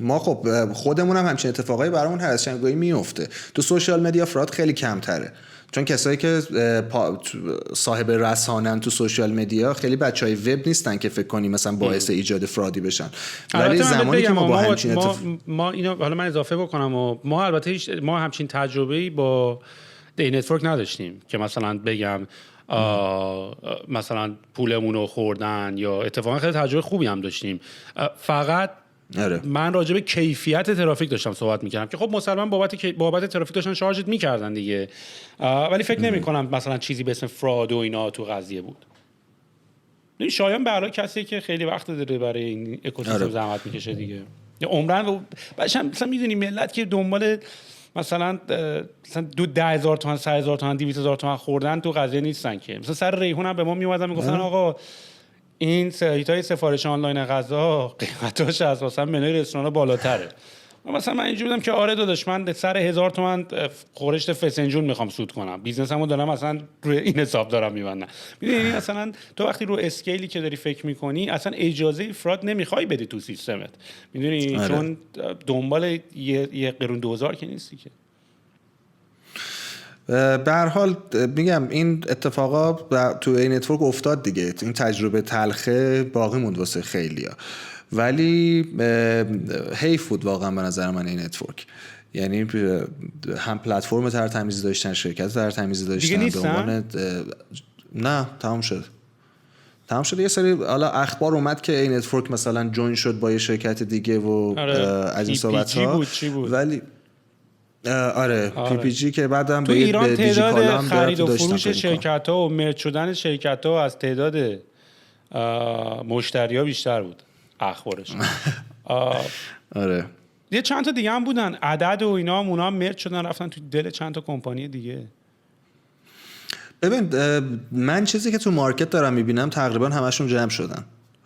ما خب خودمون هم همچین اتفاقایی برامون هر از چندگاهی میفته. تو سوشال مدیا فراد خیلی کمتره، چون کسایی که صاحب رسانن تو سوشال مدیا خیلی بچهای وب نیستن که فکر کنی مثلا باعث ایجاد فرادی بشن. ولی زمانی که ما با همچین ما اینو حالا من اضافه بکنم و ما البته ما همچین تجربه‌ای با دی نتورک نداشتیم که مثلا بگم مثلا پولمون رو خوردن، یا اتفاقا خیلی تجربه خوبی هم داشتیم. فقط من راجع به کیفیت ترافیک داشتم صحبت می‌کردم که خب مسلماً بابت ترافیک داشتن شارژت می‌کردن دیگه، ولی فکر نمی‌کنم مثلا چیزی به اسم فراد و اینا تو قضیه بود. این شایان به علاوه کسی که خیلی وقت داره برای این اکوسیستم زحمت می‌کشه دیگه، یا عمرن مثلا می‌دونی ملت که دنبال مثلا 10,000 تومان 100,000 تومان 200,000 تومان خوردن تو قضیه نیستن که مثلا سر ریحون هم به ما میومدن میگفتن آقا این سایت‌های سفارش آنلاین غذا قیمتاش از مثلا منوی رستوران بالاتره. مثلا من اینجوری بودم که آره داداش من سر 1000 تومان خورشت فسنجون میخوام سود کنم، بیزنسمو دارم مثلا روی این حساب دارم میبندم. میدونی مثلا تو وقتی رو اسکیلی که داری فکر میکنی اصلا اجازه فراد نمیخوای بدی تو سیستمت، میدونی چون دنبال یه قرون 2000 که نیستی که. به هر حال میگم این اتفاقا تو این نتورک افتاد دیگه، این تجربه تلخه باقی موند واسه خیلیا، ولی حیف بود واقعا به نظر من این نتورک. یعنی هم پلتفرم ترتمیزی داشتن، شرکت ترتمیزی داشتن به عنوان نه تمام شد. یه سری حالا اخبار اومد که این نتورک مثلا جوین شد با یه شرکت دیگه و از این صحبت‌ها بود. ولی آره پی پی جی که بعدم تو ایران تعداد خرید و فروش شرکت‌ها و مرج شدن شرکت‌ها از تعداد مشتری‌ها بیشتر بود اخبارش. آره یه چند تا دیگه هم بودن عدد و اینا هم اونا هم مرج شدن رفتن تو دل چند تا کمپانی دیگه. ببین من چیزی که تو مارکت دارم میبینم تقریبا همشون جمع شدن.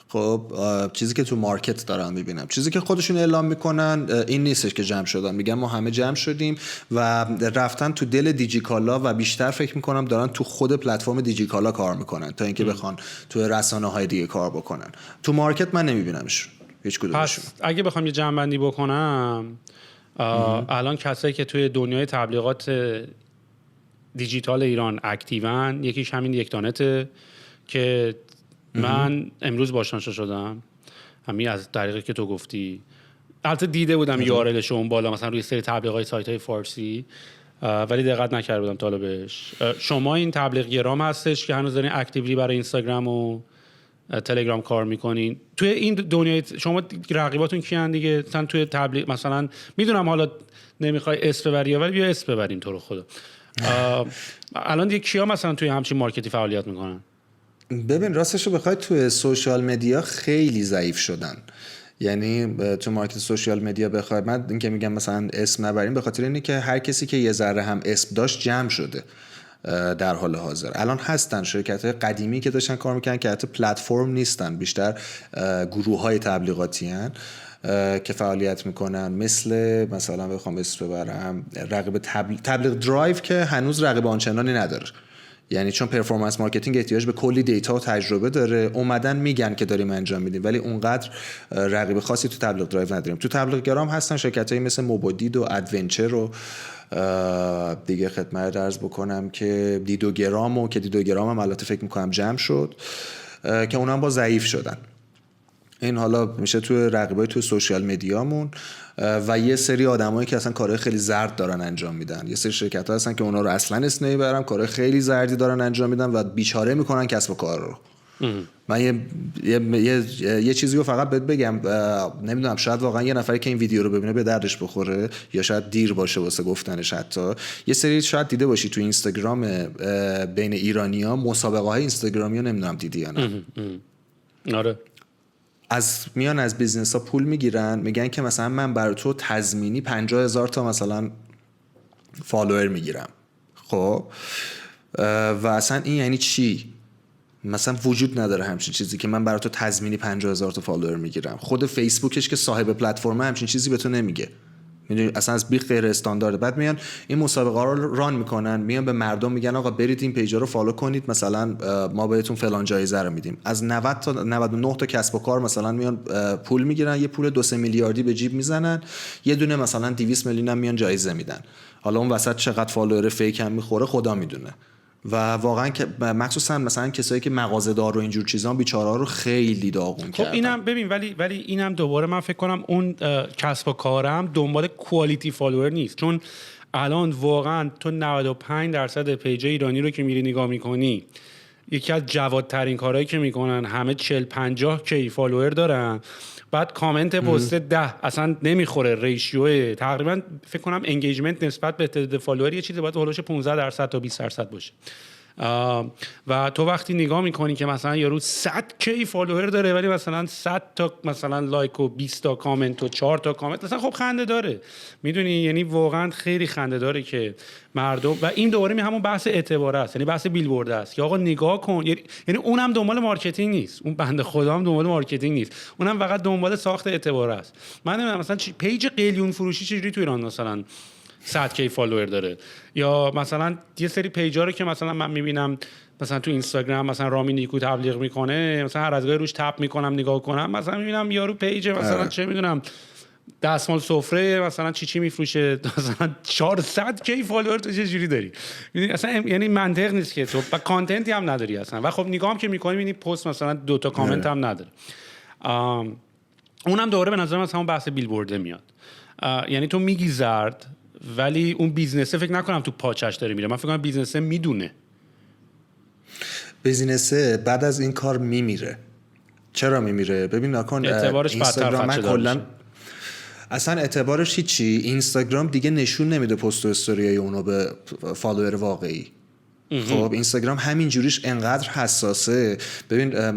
خب چیزی که تو مارکت دارم میبینم، چیزی که خودشون اعلام میکنن این نیستش که جمع شدن، میگن ما همه جمع شدیم و رفتن تو دل دیجیکالا و بیشتر فکر میکنم دارن تو خود پلتفرم دیجیکالا کار میکنن تا اینکه بخوان تو رسانه‌های دیگه کار بکنن. تو مارکت من نمیبینمشون هیچ کدومشون. پس اگه بخوام یه جمع‌بندی بکنم، الان کسایی که توی دنیای تبلیغات دیجیتال ایران اکتیون، یکیش همین یکتانته که من امروز باهاش آشنا شدم، همین از طریقی که تو گفتی. البته دیده بودم یارلش اون بالا مثلا روی سری تبلیغات سایت‌های فارسی، ولی دقت نکرده بودم تا حالا بهش. شما این تبلیغ گرام هستش که هنوز دارین اکتیولی برای اینستاگرام و تلگرام کار میکنین. توی این دنیای شما رقیباتون کیان دیگه؟ مثلا توی تبلیغ مثلا میدونم حالا نمیخوای اسم ببری ولی بیا اسم ببرین تو رو خدا. الان دیگه کیا مثلا توی همچین مارکتی فعالیت میکنن؟ ببین راستش رو بخوای توی سوشال مدیا خیلی ضعیف شدن. یعنی تو مارکت سوشال مدیا بخوای، من این که میگم مثلا اسم نبریم به خاطر اینه که هر کسی که یه ذره هم اسم داشت جمع شده در حال حاضر. الان هستن شرکت‌های قدیمی که داشتن کار میکنن که حتی پلتفرم نیستن، بیشتر گروه‌های تبلیغاتی هن که فعالیت میکنن، مثلا بخوام اسم ببرم رقیب تبلیغ درایو که هنوز رقیب آنچنانی نداره. یعنی چون پرفورمنس مارکتینگ احتیاج به کلی دیتا و تجربه داره، اومدن میگن که داریم انجام میدیم ولی اونقدر رقیب خاصی تو تبلیغ درایو نداریم. تو تبلیغ گرام هستن شرکتایی مثل موبودید و ادونچر و دیگه خدمت عرض بکنم که دیدوگرام، و که دیدوگرام هم البته فکر میکنم جمع شد که اونا هم با ضعیف شدن. این حالا میشه توی رقیبای توی سوشال مدیامون و یه سری آدمایی که اصلا کارهای خیلی زرد دارن انجام میدن. یه سری شرکت‌ها هستن که اونا رو اصلا اسم نمیبرم، کارهای خیلی زردی دارن انجام میدن و بیچاره میکنن کسب و کار رو. من یه چیزی رو فقط بهت بگم، نمیدونم شاید واقعا یه نفری که این ویدیو رو ببینه به دردش بخوره یا شاید دیر باشه واسه گفتنش. حتی یه سری شاید دیده باشی تو اینستاگرام بین ایرانی‌ها مسابقه‌های اینستاگرامی رو، نمیدونم دیدی یا نه. آره. میان از بیزنس ها پول میگیرن، میگن که مثلا من برای تو تضمینی 50,000 تا مثلا فالوور میگیرم. خب و اصلا این یعنی چی؟ مثلا وجود نداره همچین چیزی که من برای تو تضمینی 50,000 تا فالوور میگیرم. خود فیسبوکش که صاحب پلتفرمه همچین چیزی به تو نمیگه. میدونی اصلا از بیخ غیر استاندارده. بعد میان این مسابقه ها رو ران میکنن، میان به مردم میگن آقا برید این پیجا رو فالو کنید، مثلا ما بهتون فلان جایزه رو میدیم. از 90 تا 99 تا کسب و کار مثلا میان پول میگیرن، یه پول 2-3 میلیاردی به جیب میزنن، یه دونه مثلا 200 میلیون هم میان جایزه میدن. حالا اون وسط چقدر فالوور فیک هم میخوره خدا میدونه. و واقعا که مخصوصا مثلا کسایی که مغازه‌دار و اینجور چیزا بیچاره‌ها رو خیلی داغون کردن. خب اینم ببین، ولی اینم دوباره من فکر کنم اون کسب و کارم دنبال کوالیتی فالوور نیست، چون الان واقعا تو 95% پیج ایرانی رو که میری نگاه میکنی، یکی از جوادترین کارهایی که میکنن همه 40-50 کی فالوور دارن، بعد کامنت پست 10 اصلا نمیخوره. ریشیو تقریبا فکر کنم انگیجمنت نسبت به تعداد فالوور یه چیزی باید هولوش 15% تا 20% باشه. و تو وقتی نگاه میکنی که مثلا یارو 100 کی فالوور داره ولی مثلا 100 تا مثلا لایک و 20 تا کامنت و 4 تا کامنت، مثلا خب خنده داره، میدونی؟ یعنی واقعا خیلی خنده داره که مردم، و این دوره همون بحث اعتباره است، یعنی بحث بیلبورد است که آقا نگاه کن، یعنی اونم دنبال مارکتینگ نیست، اون بنده خدا هم دنبال مارکتینگ نیست، اونم فقط دنبال ساخت اعتباره است. من نمیدونم مثلا پیج قلیون فروشی چجوری تو ایران مثلا 100 کی فالوور داره، یا مثلا یه سری پیجا رو که مثلا من میبینم مثلا تو اینستاگرام مثلا رامی نیکو تبلیغ میکنه، مثلا هر از گاهی روش تپ میکنم نگاه کنم، مثلا میبینم یارو پیج مثلا چه میدونم دستمال سفره مثلا چی میفروشه، مثلا 400 کی فالوور تو چه جوری داری؟ اصلا یعنی منطق نیست که تو و کانتنتی هم نداری اصلا. و خب نگاه هم که میکنی میبینی پست مثلا 2 تا کامنت هم نداره. اونم دوره به نظر من همون بحث بیلبورد میاد. یعنی تو میگی زرد ولی اون بیزنسه فکر نکنم تو پاچش داره میره. من فکر کنم بیزنسه میدونه، بیزنسه بعد از این کار میمیره. چرا میمیره؟ ببین نکن اعتبارش اینستاگرام کلا اصلا اعتبارش هیچی. اینستاگرام دیگه نشون نمیده پست و استوریای اونو به فالوور واقعی. خب اینستاگرام همین جوریش انقدر حساسه. ببین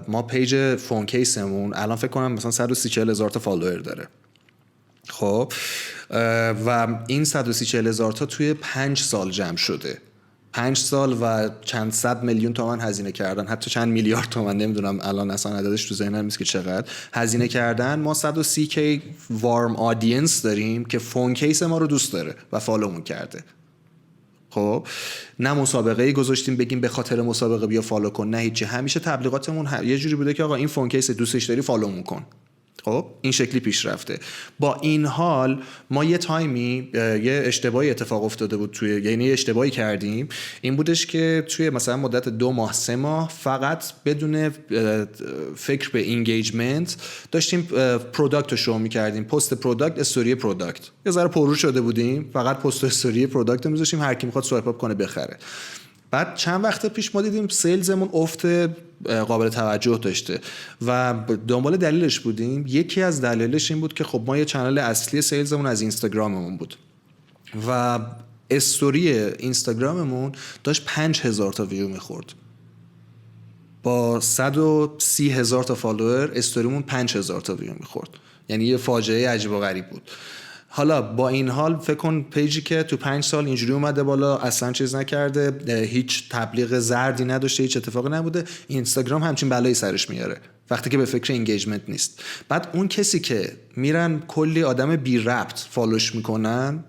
ما پیج فون کیسمون الان فکر کنم مثلا 130-140 هزار تا فالوور داره. خب و این 130-140 هزار تا توی 5 سال جمع شده. 5 سال و چند صد میلیون تومان هزینه کردن، حتی چند میلیارد تومان، نمیدونم الان اصلا عددش تو ذهنم نیست که چقدر هزینه کردن. ما 130k وارم آدینس داریم که فون کیس ما رو دوست داره و فالومون کرده. خب نه مسابقه گذاشتیم بگیم به خاطر مسابقه بیا فالو کن، نه هیچی. همیشه تبلیغاتمون یه جوری بوده که آقا این فون کیس دوستش داری فالومون کن. خب این شکلی پیش رفته. با این حال ما یه تایمی یه اشتباهی اتفاق افتاده بود یعنی یه اشتباهی کردیم، این بودش که توی مثلا مدت 2 ماه 3 ماه فقط بدون فکر به اینگیجمنت داشتیم پروداکت رو شو می‌کردیم، پست پروداکت، استوری پروداکت. یه ذره پررو شده بودیم، فقط پست و استوری پروداکت رو می‌ذاشتیم، هر کی می‌خواد سوایپ اپ کنه بخره. بعد چند وقت پیش ما دیدیم سیلزمون افت قابل توجه داشته و دنبال دلیلش بودیم. یکی از دلایلش این بود که خب ما یه چنل اصلی سیلزمون از اینستاگراممون بود و استوری اینستاگراممون داشت 5000 تا ویو میخورد. با 130,000 تا فالوور استوریمون 5000 تا ویو میخورد. یعنی یه فاجعه عجیب و غریب بود. حالا با این حال فکر کن پیجی که تو 5 سال اینجوری اومده بالا، اصلا چیز نکرده، هیچ تبلیغ زردی نداشته، هیچ اتفاقی نبوده، اینستاگرام همچین بلایی سرش میاره وقتی که به فکر اینگیجمنت نیست. بعد اون کسی که میرن کلی آدم بی ربط فالوش میکنن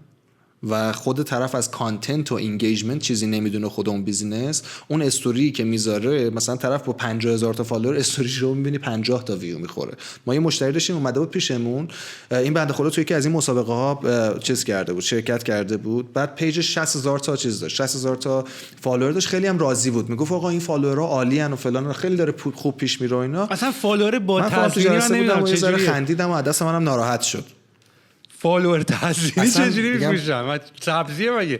و خود طرف از کانتنت و اینگیجمنت چیزی نمیدونه، خود اون بیزینس، اون استوری که میذاره مثلا طرف با 50,000 تا فالوور استوریش رو میبینی 50 تا ویو میخوره. ما یه مشتری داشتیم اومده بود پیشمون، این بنده خدا توی یکی از این مسابقه ها چیز کرده بود، شرکت کرده بود، بعد پیجش 60,000 تا چیز داشت، 60,000 تا فالوور داشت، خیلی هم راضی بود، میگفت آقا این فالوورها عالی ان و فلان، خیلی داره خوب پیش میره اینا. اصلا فالوور با تاثیری من نمیدونم چجوری خندیدم و عدس منم ناراحت شد. فالوور تاثیری چجوری میفروشن؟ من سبزیه مگه؟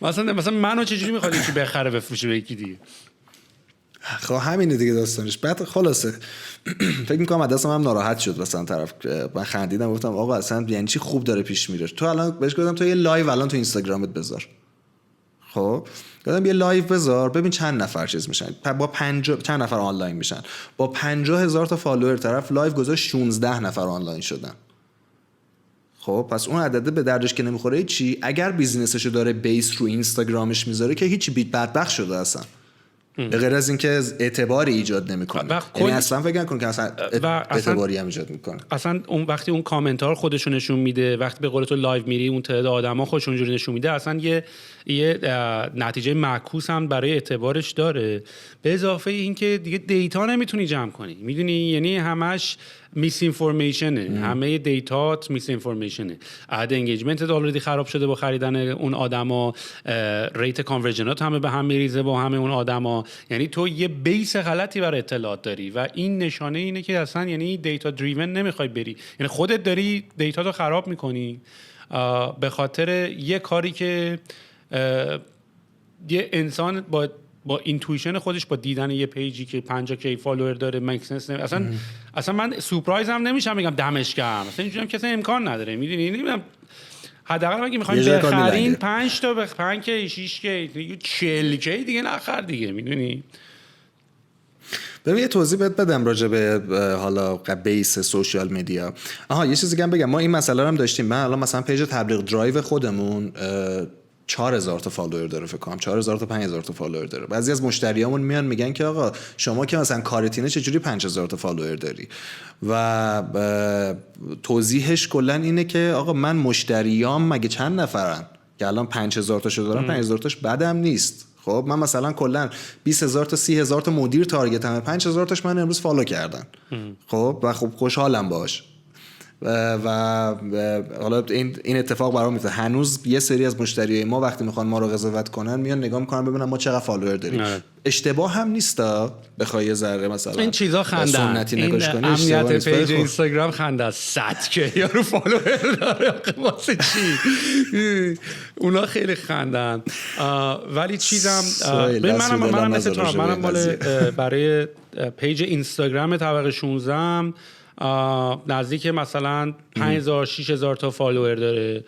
مثلا منو چجوری میخواد یکی بخره بفروشه به یکی دیگه؟ خب همینه دیگه داستانش. بعد خلاصه فکر می‌کنم عدس منم ناراحت شد مثلا طرف. من خندیدم گفتم آقا اصلا یعنی چی خوب داره پیش میره؟ تو الان بهش گفتم تو یه لایو الان تو اینستاگرامت بذار. خب گفتم یه لایو بذار ببین چند نفر چیز میشن، با 50 چند نفر آنلاین میشن. با 50,000 تا فالوور طرف لایو گذاشت 16 نفر آنلاین شدن. خب پس اون عدده به دردش که نمیخوره چی؟ اگر بیزینسشو داره بیس رو اینستاگرامش میذاره که هیچی، بیت بدبخت شده اصلا. به غیر از اینکه اعتباری ایجاد نمیکنه. یعنی اصلا فکر نکن که اصلا اعتباری هم ایجاد میکنه. اصلا اون وقتی اون کامنت ها رو خودشو نشون میده، وقتی به قول تو لایو میری اون تعداد آدما خودشون اونجوری نشون میده، اصلا یه نتیجه معکوس هم برای اعتبارش داره. به اضافه اینکه دیگه دیتا نمیتونی جمع کنی، میدونی، یعنی همش میس اینفورمیشنه، همه دیتات میس اینفورمیشنه. عدد انگیجمنت آلردی خراب شده با خریدن اون آدما، ریت کانورژنات همه به هم میریزه با همه اون آدما. یعنی تو یه بیس غلطی برای اطلاعات داری و این نشانه اینه که اصلا یعنی دیتا دریون نمیخوای بری، یعنی خودت داری دیتا رو خراب میکنی به خاطر یه کاری که یه انسان با اینتویشن خودش، با دیدن یه پیجی که 50k فالوور داره مکسنس اصلا من سورپرایز هم نمیشم بگم دمش گرم، اصلا اینجوریام که اصلا امکان نداره. میدونی نمیدونم، حداقل اگه میخوایم بخرین 5 تا 5k 6k 40k دیگه نخر دیگه. میدونی ببین یه توضیح بدم راجع به حالا بیس سوشال مدیا. یه چیزی دیگه هم بگم، ما این مسئله رو هم داشتیم. من الان مثلا پیج تبلیغ درایو خودمون 4,000 تا فالوور داره، فکر کنم 4,000 تا 5,000 تا فالوور داره. بعضی از مشتریامون میان میگن که آقا شما که مثلا کارتینه چجوری 5,000 تا فالوور داری؟ و توضیحش کلا اینه که آقا من مشتریام مگه چند نفرن که الان 5,000 تاشو دارم، 5,000 تاش بدم نیست. خب من مثلا کلا 20,000 تا 30,000 تا مدیر تارگتم، 5,000 تاش من امروز فالو کردن. خب و خب خوشحالم باش. و حالا این اتفاق برام میفته. هنوز یه سری از مشتریای ما وقتی میخوان ما رو قضاوت کنن میان نگاه میکنن ببینن ما چقدر فالوور داریم. اشتباه هم نیستا بخوای یه ذره مثلا این چیزا خنده، این امنیت پیج اینستاگرام خنده است. 100k یارو فالوور داره واسه چی؟ اونا خیلی خندن. ولی چیزم منم مثل تو، منم برای پیج اینستاگرام طبقه 16 نزدیک مثلا 5,000 6,000 تا فالوور داره.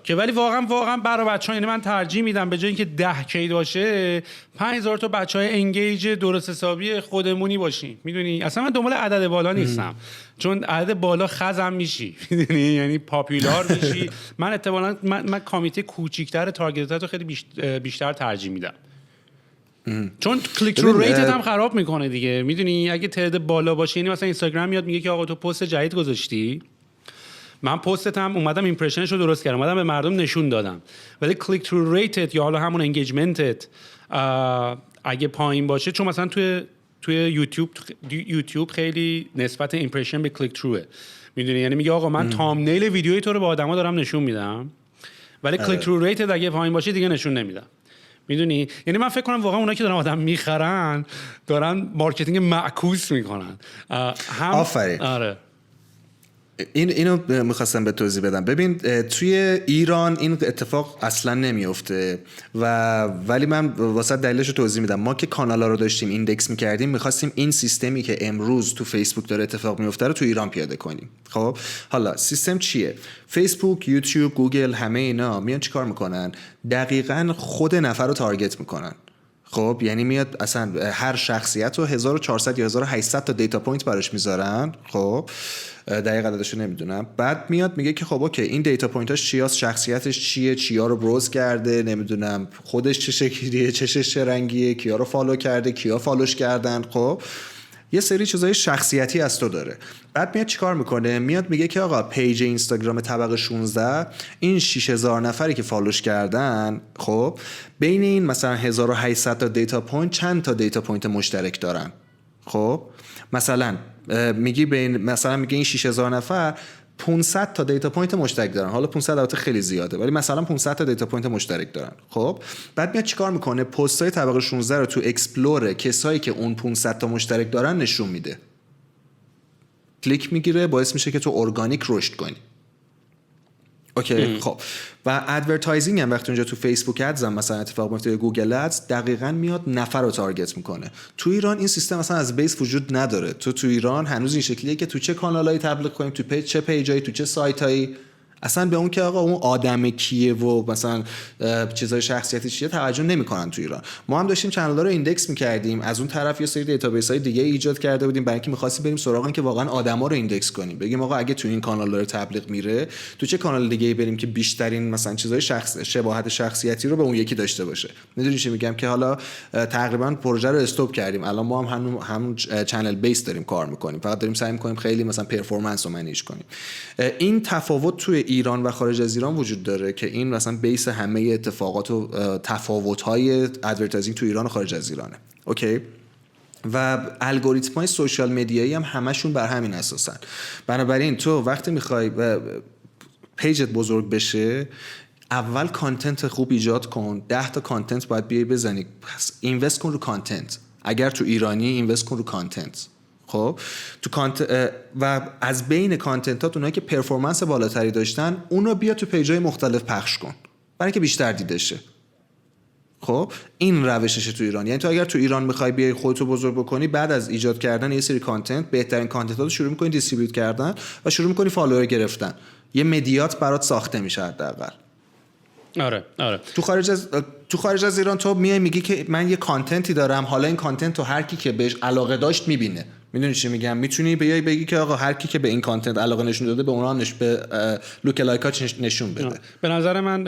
که ولی واقعا برای بچه‌ها، یعنی من ترجیح میدم به جای اینکه 10K باشه 5000 تا بچهای انگیج درست حسابی خودمونی باشیم. میدونی اصلا من دنبال عدد بالا نیستم، چون عدد بالا خزم میشی میدونی، یعنی پاپولار میشی. من احتمالاً من کامیته کوچیک‌تر تارگت رو خیلی بیشتر ترجیح میدم، چون کلیک ترو ریتت هم خراب میکنه دیگه. میدونی اگه تعداد بالا باشه، یعنی مثلا اینستاگرام میاد میگه که آقا تو پست جدید گذاشتی، من پستم اومدم ایمپرشنش رو درست کردم، اومدم به مردم نشون دادم، ولی کلیک ترو ریتت یا حالا همون انگیجمنتت اگه پایین باشه، چون مثلا توی یوتیوب خیلی نسبت ایمپرشن به کلیک تروه، میدونی، یعنی میگه آقا من تامنیل ویدیوی تو رو به آدما دارم نشون میدم، ولی کلیک ترو ریتت اگه پایین باشه دیگه نشون نمیدم. میدونی، یعنی من فکر کنم واقعا اونایی که دارن آدم میخرن دارن مارکتینگ معکوس میکنن. آفرین. آره اینو میخواستم به توضیح بدم. ببین توی ایران این اتفاق اصلا نمیفته ولی من واسه دلیلش رو توضیح میدم. ما که کانالا رو داشتیم ایندکس میکردیم، میخواستیم این سیستمی که امروز تو فیسبوک داره اتفاق میفته رو تو ایران پیاده کنیم. خب حالا سیستم چیه؟ فیسبوک، یوتیوب، گوگل، همه اینا میان چیکار میکنن؟ دقیقاً خود نفر رو تارگت میکنن. خب یعنی میاد اصلا هر شخصیت رو 1400 یا 1800 تا دیتا پوینت براش میذارن. خب دقیق عددشو نمیدونم. بعد میاد میگه که خب اوکی این دیتا پوینتاش چیاست، شخصیتش چیه، چیا رو بروز کرده، نمیدونم خودش چه شکلیه، چشش چه رنگیه، کیا رو فالو کرده، کیا فالوش کردن. خب یه سری چیزای شخصیتی از تو داره. بعد میاد چیکار میکنه؟ میاد میگه که آقا پیج اینستاگرام طبقه 16 این 6000 نفری که فالوش کردن، خب بین این مثلا 1800 تا دیتا پوینت چند تا دیتا پوینت مشترک دارن. خب مثلا میگی این 6000 نفر 500 تا دیتا پوینت مشترک دارن. حالا 500 البته خیلی زیاده، ولی مثلا 500 تا دیتا پوینت مشترک دارن. خب بعد میاد چیکار میکنه؟ پستای طبقه 16 رو تو اکسپلور کسایی که اون 500 تا مشترک دارن نشون میده. کلیک میگیره، باعث میشه که تو ارگانیک رشد کنی. اوکی. خب و ادورتایزینگ هم وقتی اونجا تو فیسبوک ادز هم مثلا اتفاق میفته، گوگل ادز دقیقاً میاد نفر رو تارگت میکنه. تو ایران این سیستم مثلا از بیس وجود نداره. تو ایران هنوز این شکلیه که تو چه کانالایی تبلیغ کنیم، تو چه پیجایی، تو چه سایتایی، اصلا به اون که آقا اون آدم کیه و مثلا چیزای شخصیتی چیه توجه نمیکنن تو ایران. ما هم داشتیم چنل‌ها رو ایندکس می‌کردیم، از اون طرف یه سری دیتابیس‌های دیگه ایجاد کرده بودیم برای اینکه می‌خواستیم بریم سراغ که واقعا آدما رو ایندکس کنیم، بگیم آقا اگه تو این کانال داره تبلیغ میره، تو چه کانال دیگه‌ای بریم که بیشترین مثلا چیزای شباهت شخصیتی رو به اون یکی داشته باشه. میدونی چی میگم؟ که حالا تقریبا پروژه رو استاپ کردیم، الان ما هم همون چنل بیس داریم کار می‌کنیم، فقط داریم سعی می‌کنیم خیلی مثلا پرفورمنس رو منیج کنیم. این تفاوت توی ایران و خارج از ایران وجود داره که این مثلا بیس همه اتفاقات و تفاوت‌های ادورتایزینگ تو ایران و خارج از ایرانه. اوکی. و الگوریتم‌های سوشال مدیایی هم همشون بر همین اساسن. بنابراین تو وقتی می‌خوای پیجت بزرگ بشه، اول کانتنت خوب ایجاد کن. 10 تا کانتنت باید بیای بزنی. پس اینوست کن رو کانتنت. اگر تو ایرانی اینوست کن رو کانتنت. خب تو و از بین کانتنتات اونایی که پرفورمنس بالاتری داشتن اونو بیا تو پیجای مختلف پخش کن برای که بیشتر دیده شه. خب این روششه تو ایران. یعنی تو اگر تو ایران میخوای بیای خودتو بزرگ بکنی، بعد از ایجاد کردن یه سری کانتنت، بهترین کانتنتاتو شروع می‌کنی دیستریبیوت کردن و شروع می‌کنی فالوور گرفتن. یه مدیات برات ساخته میشه حداقل. آره. تو خارج از ایران تو میای میگی که من یه کانتنتی دارم، حالا این کانتنت رو هر کی که بهش علاقه داشت میبینه. میدونی چی میگم؟ میتونی بیای بگی که آقا هر کی که به این کانتنت علاقه نشون داده به اونها به لوک لایک‌ها نشون بده. به نظر من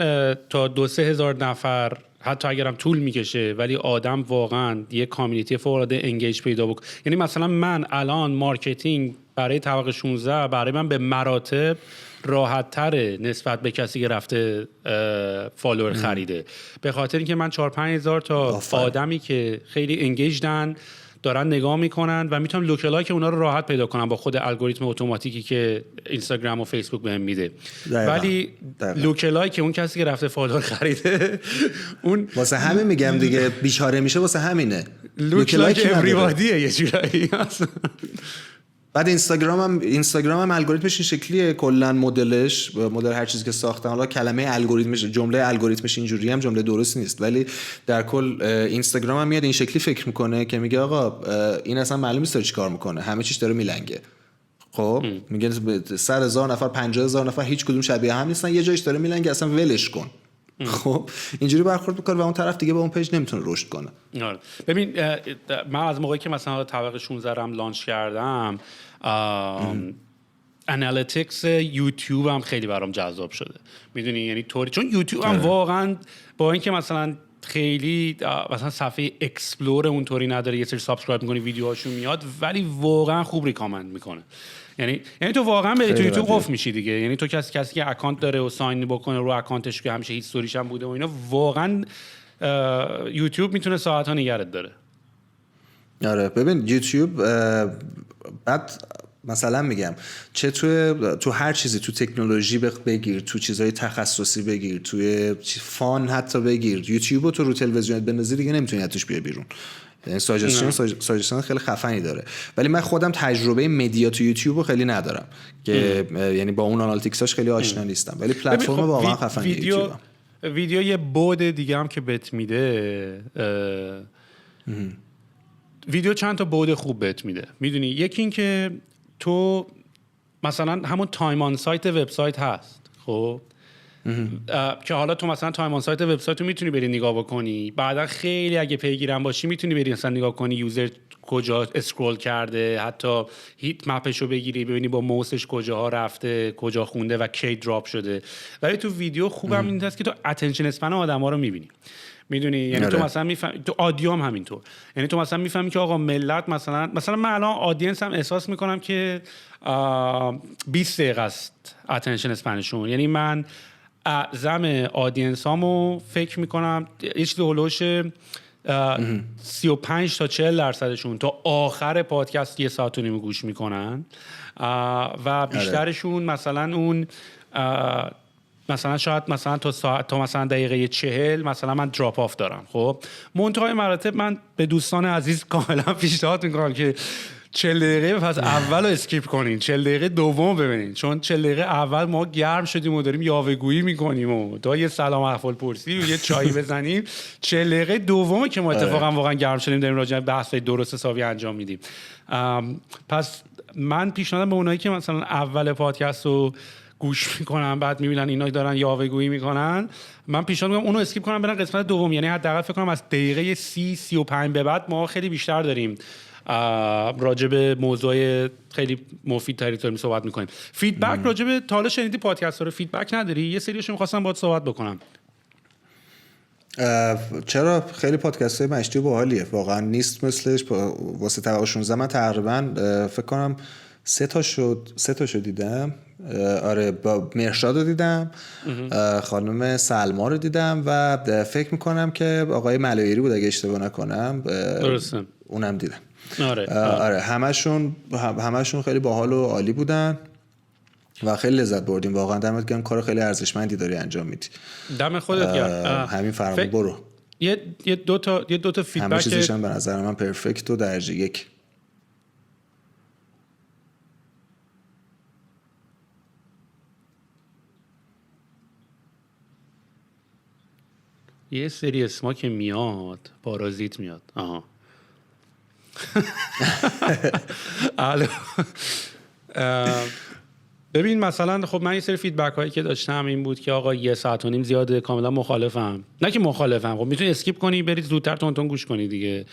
تا 2-3 هزار نفر حتی اگرم طول میکشه، ولی آدم واقعا یه کامیونیتی فوق انگیج پیدا بکنه. یعنی مثلا من الان مارکتینگ برای طبقه 16 برای من به مراتب راحت تره نسبت به کسی که رفته فالوور خریده، به خاطر اینکه من 4-5 هزار تا آدمی که خیلی انگیجدن دارن نگاه میکنن و میتونم لوکلای که اونا رو راحت پیدا کنم با خود الگوریتم اتوماتیکی که اینستاگرام و فیسبوک بهم میده. ولی لوکلای که اون کسی که رفته فالوور خریده اون واسه همین میگم دیگه بیچاره میشه، واسه همینه. لوکلای که اوریبادیه یه جورایی. بعد اینستاگرام هم الگوریتمش این شکلیه، کلا مدل هر چیزی که ساختن. حالا کلمه الگوریتمش، جمله الگوریتمش اینجوری هم جمله درست نیست، ولی در کل اینستاگرام هم میاد این شکلی فکر میکنه که میگه آقا این اصلا معلوم نیست داره چیکار میکنه، همه چیش داره میلنگه. خب میگن 100,000 نفر 50,000 نفر هیچ کدوم شبیه هم نیستن، یه جایش داره میلنگه اصلا ولش کن. خب اینجوری برخورد میکنه و اون طرف دیگه به اون پیج نمیتونه رشد کنه. ببین من از موقعی که مثلا طبقه 16 رم لانچ کردم انالیتیکس یوتیوب هم خیلی برام جذاب شده، میدونی، یعنی طوری چون یوتیوب هم واقعا با اینکه مثلا خیلی مثلا صفحه اکسپلور اونطوری نداره، یه سری سابسکرایب میکنی ویدیوهاشون میاد، ولی واقعا خوب ریکامند میکنه. یعنی تو واقعا به تو یوتیوب قفل میشی دیگه. یعنی تو کسی که اکانت داره و ساین بکنه رو اکانتش که همیشه هیستوریش هم بوده و اینا، واقعا یوتیوب میتونه ساعت‌ها نگرت داره. آره ببین یوتیوب بعد مثلا میگم چه تو هر چیزی، تو تکنولوژی بگیر، تو چیزهای تخصصی بگیر، توی فان حتی بگیر، یوتیوب تو رو تلویزیون بندازی دیگه نمیتونی ازش بیا بیرون. یعنی ساجستشن خیلی خفنی داره، ولی من خودم تجربه مدیا تو یوتیوب خیلی ندارم که یعنی با اون آنالیتیکساش خیلی آشنا نیستم، ولی پلتفرم واقعا خفنی یوتیوب. ویدیو یه بود دیگه هم که بهت میده، ویدیو چند تا بود خوب بهت میده، میدونی. یکی این که تو مثلا همون تایم آن سایت وبسایت هست، خب که حالا تو مثلا تایم آن سایت وبسایت رو میتونی بری نگاه بکنی، بعدا خیلی اگه پیگیرم باشی میتونی بری مثلا نگاه کنی یوزر کجا اسکرول کرده، حتی هیت مپش رو بگیری ببینی با موسش کجاها رفته، کجا خونده و کی دراپ شده. ولی تو ویدیو خوبم این هست که تو اتنشن اسپن آدما رو میبینی، میدونی. یعنی تو مثلا میفهمی، تو آدیو هم همینطور، یعنی تو مثلا میفهمی که آقا ملت مثلا من الان آدینس هم احساس میکنم که 20 دقیقه است اتنشن اسپنشون. یعنی من اعظم آدینس هامو فکر میکنم یه چیزی هولوش 35 تا 40% تا آخر پادکست 1.5 ساعت گوش میکنن و بیشترشون مثلا اون مثلا شاید مثلا تا مثلا دقیقه 40 مثلا من دراپ آف دارم. خب منتهای مراتب من به دوستان عزیز کاملا پیشنهاد میکنم که 40 دقیقه پس اول رو اسکیپ کنین، 40 دقیقه دوم ببینین، چون 40 دقیقه اول ما گرم شدیم و داریم یاوه‌گویی میکنیم و تا یه سلام احوال پرسی و یه چایی بزنیم. 40 دقیقه دومه که ما اتفاقا واقعا گرم شدیم داریم راجع به بحث‌های درست حسابی انجام میدیم. پس من پیشنهادم به اونایی که مثلا اول پادکست رو گوش میکنن بعد میبینن اینا دارن یاوه‌گویی میکنن، من پیشنهاد میکنم اونو اسکیپ کنن برن قسمت دوم. یعنی حداقل فکر کنم از دقیقه 30-35 به بعد ما خیلی بیشتر داریم راجع به موضوع خیلی مفید تری داریم صحبت میکنیم. فیدبک راجع به تا حالا شنیدی پادکست رو فیدبک نداری؟ یه سریشو می‌خواستم باهات صحبت بکنم. چرا؟ خیلی پادکست های مشتی باحالیه واقعا، نیست مثلش. واسه طبقه 16 من تقریبا فکر کنم 3 تا دیدم. آره با مرشاد رو دیدم، خانم سلما رو دیدم و فکر میکنم که آقای ملایری بود اگه اشتباه نکنم، درسته اونم دیدم. آره همشون خیلی باحال و عالی بودن و خیلی لذت بردیم واقعا. دمت گرم، کار خیلی ارزشمندی داری انجام میدی. دم خودت گرم. همین فرمون برو. یه دو تا فیدبک همه چیزش هم به نظر من پرفکت و درجه یک. یه سری اسما که میاد پارازیت میاد. آها ببین مثلا خب من یه سری فیدبک هایی که داشتم این بود که آقا 1.5 ساعت زیاده. کاملا مخالفم. نه که مخالفم، خب میتونی اسکیپ کنی برید زودتر تون گوش کنی دیگه.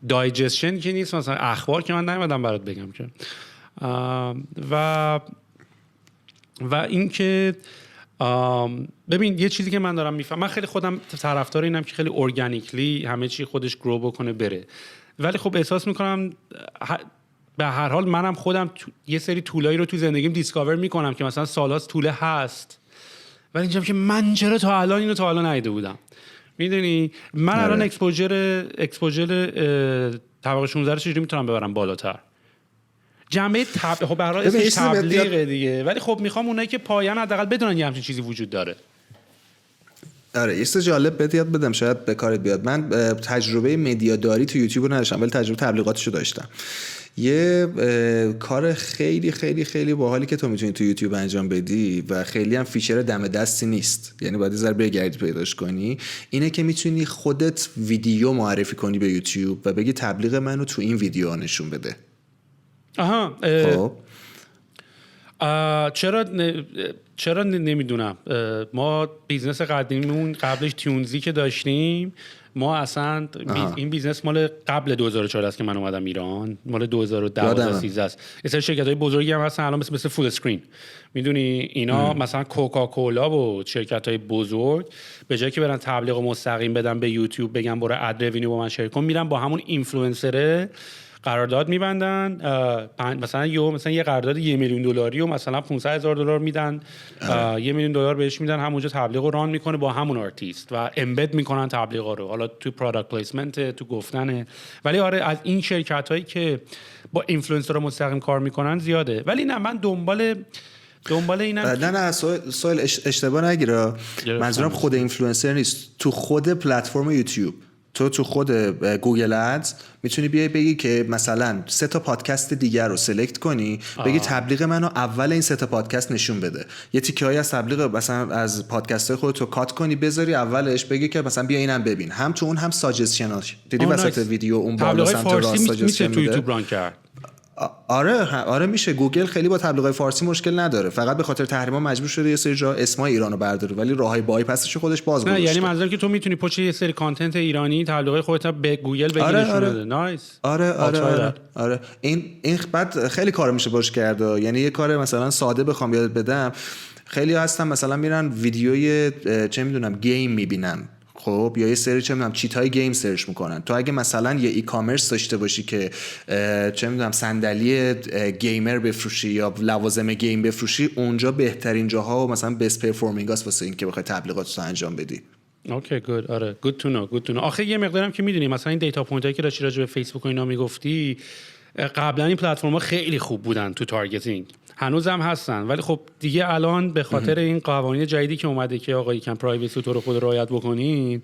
دایجستشن که نیست، مثلا اخبار که من نمیدونم برات بگم که و این که ببین یه چیزی که من دارم میفهمم، من خیلی خودم طرفدار اینم که خیلی ارگانیکلی همه چی خودش گرو بکنه بره، ولی خب احساس میکنم به هر حال منم خودم یه سری طولایی رو تو زندگیم دیسکاور میکنم که مثلا سالاست طوله هست، ولی اینجام که من چرا تا الان اینو تا الان ندیده بودم. میدونی من الان اکسپوژر طبقه 16 رو چجوری میتونم ببرم بالاتر؟ جنبه خب به هر حال اسمش تبلیغه دیگه، ولی خب میخوام اونایی که پایان حداقل بدونن یه همچین چیزی وجود داره. آره یه چیز جالب بهت یاد بدم شاید به کارت بیاد. من تجربه مدیاداری تو یوتیوب رو نداشتم ولی تجربه تبلیغاتشو داشتم. یه کار خیلی خیلی خیلی باحالی که تو میتونی تو یوتیوب انجام بدی و خیلی هم فیچر دم دستی نیست، یعنی باید ذره بگردی پیداش کنی، اینه که میتونی خودت ویدیو معرفی کنی به یوتیوب و بگی تبلیغ منو تو این ویدیو نشون بده. آها خب چرا نمیدونم. ما بیزنس قدیمیمون قبلش تیونزی که داشتیم، ما اصلا این بیزنس مال قبل 2004 است که من اومدم ایران، مال 2012 13 است. یه سری شرکت‌های بزرگی هم هستن الان مثل فول اسکرین، میدونی اینا مثلا کوکاکولا و شرکت‌های بزرگ به جایی که برن تبلیغ مستقیم بدن به یوتیوب بگن برو اد رونیو با من شریک کن، میرن با همون اینفلوئنسره قرارداد میبندن. مثلا یه قرارداد $1 میلیون و مثلا $500,000 میدن، $1 میلیون بهش میدن، همونجا تبلیغ رو ران میکنه با همون آرتیست و امبد میکنن تبلیغا رو، حالا تو پروداکت پلیسمنت، تو گفتنه. ولی آره از این شرکت هایی که با اینفلوئنسر مستقیم کار میکنن زیاده. ولی نه، من دنبال اینم. نه سوال اشتباه نگیره، منظورم خود اینفلوئنسر نیست، تو خود پلتفرم یوتیوب، تو خود گوگل ادز میتونی بیای بگی که مثلا 3 تا پادکست دیگر رو سلکت کنی، بگی تبلیغ منو اول این 3 تا پادکست نشون بده، یه تیکه‌ای از تبلیغ مثلا از پادکست‌های خودت رو کات کنی بذاری اولش، بگی که مثلا بیا اینم ببین، هم تو اون هم ساجستشناش دیدی وسط ویدیو اون بالا سمت راست ساجستشن میده. تو یوتیوب ران کرد. آره میشه. گوگل خیلی با تبلیغات فارسی مشکل نداره، فقط به خاطر تحریما مجبور شده یه سری جا اسمای ایرانو برداره، ولی راههای بایپسش خودش باز گذاشته. یعنی منظورم که تو میتونی پشت یه سری کانتنت ایرانی تبلیغات خودت به گوگل بگی نشون بده. نایس. آره این بعد خیلی کار میشه باش کرد. یعنی یه کار مثلا ساده بخوام یاد بدم، خیلی هستن مثلا میرن ویدیوی چه میدونم گیم میبینن، خب یا یه سری چه میدونم چیت های گیم سرچ میکنن. تو اگه مثلا یه ای کامرس داشته باشی که چه میدونم صندلی گیمر بفروشی یا لوازم گیم بفروشی، اونجا بهترین جاها و مثلا بیست پرفورمینگ هست واسه این که بخوای تبلیغاتت انجام بدی. اوکی گود. آره گود تو نو. آخه یه مقدارم که میدونی مثلا این دیتا پوینت هایی که داشتی راجع به فیسبوک و اینا میگفتی، قبلا این پلتفرم‌ها خیلی خوب بودن تو تارگتینگ، هنوزم هستن، ولی خب دیگه الان به خاطر این قوانین جدیدی که اومده که آقا یکم پرایوسی تو رو خود رعایت بکنین،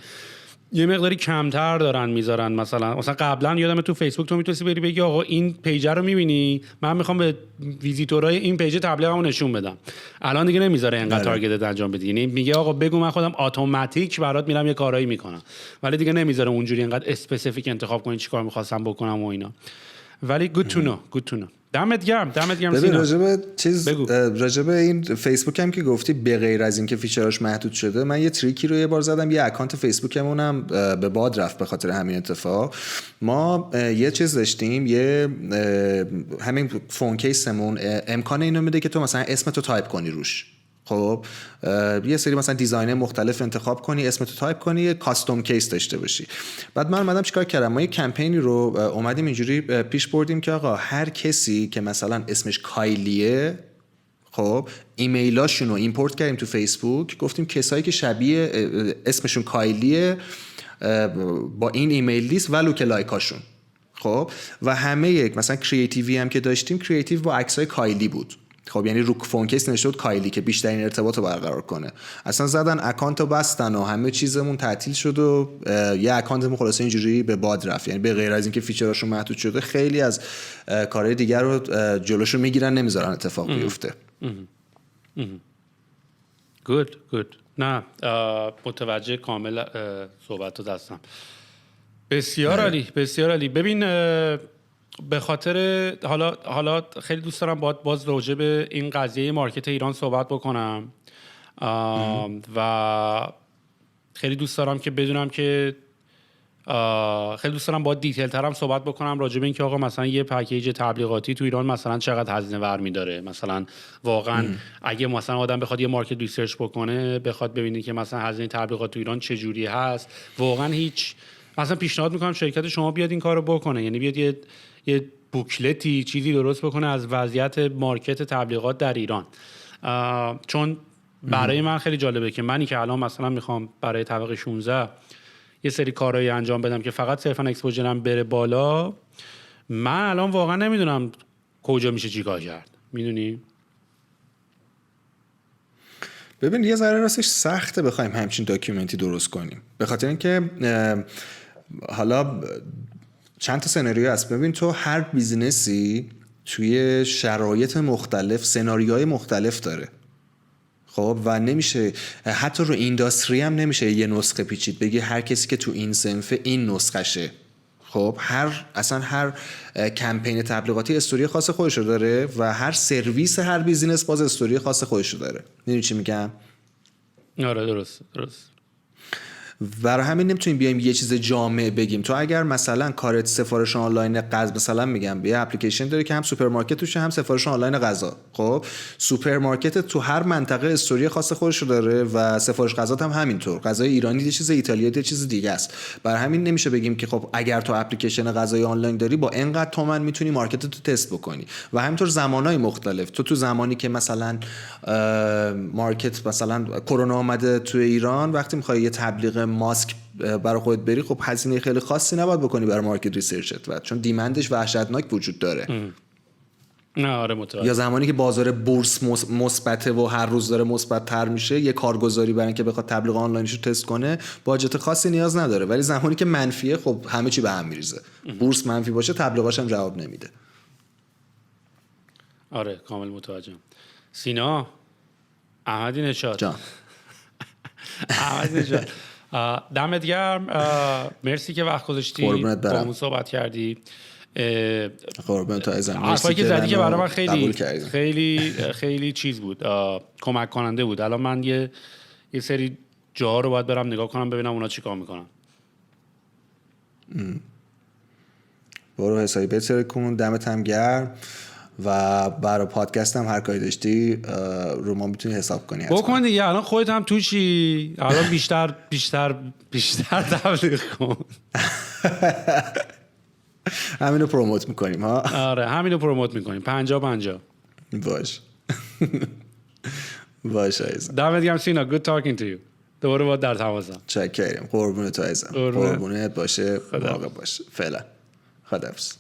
یه مقداری کمتر دارن میذارن. مثلا قبلا یادم تو فیسبوک تو میتونستی بری بگی آقا این پیج رو میبینی، من میخوام به ویزیتورای این پیج تبلیغمو نشون بدم. الان دیگه نمیذاره اینقدر تارگت انجام بدی، یعنی میگه آقا بگو من خودم اتوماتیک برات میرم یه کارایی میکنم، ولی دیگه نمیذاره اونجوری اینقدر اسپسیفیک انتخاب کنی چیکار میخواستم بکنم و اینا. ولی good to know. دمت گرم ببین راجب این فیسبوک هم که گفتی به غیر از این که فیچراش محدود شده، من یه تریکی رو یه بار زدم، یه اکانت فیسبوکمونم به باد رفت به خاطر همین اتفاق. ما یه چیز داشتیم، یه همین فون کیسمون امکان اینو میده که تو مثلا اسمتو تایپ کنی روش، خب یه سری مثلا دیزاین مختلف انتخاب کنی، اسمتو تایپ کنی، یه کاستوم کیس داشته باشی. بعد من اومدم چیکار کردم، ما یه کمپینی رو اومدیم اینجوری پیش بردیم که آقا هر کسی که مثلا اسمش کایلیه، خب ایمیلاشون رو ایمپورت کردیم تو فیسبوک، گفتیم کسایی که شبیه اسمشون کایلیه با این ایمیل لیست و لوک لایکاشون، خب و همه یک مثلا کریتیوی هم که داشتیم، کریتیو با عکسای کایلی بود. خب یعنی رو فون کیس نوشته بود کایلی که بیشترین ارتباط رو برقرار کنه. اصلا زدن اکانت رو بستن و همه چیزمون تعطیل شد و یه اکانتمون خلاصه اینجوری به باد رفت. یعنی به غیر از اینکه فیچراشون محدود شده، خیلی از کارهای دیگر رو جلوشو میگیرن، نمیذارن اتفاق بیفته. گود. نه متوجه کامل صحبت رو دستم. بسیار عالی. ببین به خاطر حالا خیلی دوست دارم باز راجع به این قضیه مارکت ایران صحبت بکنم و خیلی دوست دارم که بدونم که خیلی دوست دارم با دیتیل ترم صحبت بکنم راجع به این که آقا مثلا یه پکیج تبلیغاتی تو ایران مثلا چقدر هزینه ور داره. مثلا واقعا اگه مثلا آدم بخواد یه مارکت ریسرچ بکنه، بخواد ببینه که مثلا هزینه تبلیغات تو ایران چه جوری هست، واقعا هیچ مثلا پیشنهاد میکنم شرکت شما بیاد این کارو بکنه، یعنی بیاد یه بوکلتی چیزی درست بکنه از وضعیت مارکت تبلیغات در ایران. چون برای من خیلی جالبه که منی که الان مثلا میخوام برای طبقه 16 یه سری کارهایی انجام بدم که فقط صرفا اکسپوژرم بره بالا، من الان واقعا نمیدونم کجا میشه چیکار کرد. میدونی؟ ببین یه ذره راستش سخته بخوایم همچین داکیومنتی درست کنیم، به خاطر اینکه حالا چند تا سناریو هست. ببین تو هر بیزنسی توی شرایط مختلف سناریوهای مختلف داره، خب و نمیشه حتی رو اینداستری هم نمیشه یه نسخه پیچید بگی هر کسی که تو این صنفه این نسخشه. خب اصلا هر کمپین تبلیغاتی استوری خاص خودشو داره و هر سرویس هر بیزینس باز استوری خاص خودشو داره. میدونی چی میگم؟ آره درست. برای همین نمیتونیم بیایم یه چیز جامع بگیم. تو اگر مثلا کارت سفارش آنلاین غذا، مثلا میگم یه اپلیکیشن داره که هم سوپرمارکت توشه هم سفارش آنلاین غذا، خب سوپرمارکت تو هر منطقه استوری خاص خودش رو داره و سفارش غذا هم همینطور. غذای ایرانی یه چیز، ایتالیایی یه چیز دیگه است. برای همین نمیشه بگیم که خب اگر تو اپلیکیشن غذای آنلاین داری با اینقدر تومن میتونی مارکت تو تست بکنی. و همینطور زمانهای مختلف. تو زمانی که مثلا مارکت مثلا کرونا اومده تو ایران، وقتی میخوای یه تبلیغ ماسک برای خودت بری، خب هزینه خیلی خاصی نباید بکنی برای مارکت ریسرچت، و چون دیمندش وحشتناک وجود داره. نه آره متوجه. یا زمانی که بازار بورس مثبته و هر روز داره مثبت تر میشه، یه کارگزاری برای اینکه بخواد تبلیغ آنلاینش رو تست کنه باجت خاصی نیاز نداره. ولی زمانی که منفیه، خب همه چی به هم میریزه. بورس منفی باشه تبلیغاش هم جواب نمیده. آره کامل متوجهم. سینا احمدی نشاد جان احمدی نشاد دمت گرم. مرسی که وقت گذاشتی با همون صحبت کردی. قربان تو عزیزم. حرفایی که زدی که برای من خیلی خیلی چیز بود، کمک کننده بود. الان من یه سری جاها رو باید برم نگاه کنم ببینم اونا چیکار میکنن. برو حسابی بهتر کن. دمت هم گرم. و برای پادکست هم هر کاری داشتی رو ما میتونی حساب کنی. بکن دیگه، الان خودت هم توشی، الان بیشتر تبلیغ کن. همینو پروموت میکنیم ها. آره همینو پروموت میکنیم. 50-50 باش. باش عزیزم. دمت گرم سینا. good talking to you. دوباره با در تماسم. چاکریم. قربونت عزیزم. قربونت باشه. مراقب باش. فعلا. خداحافظ.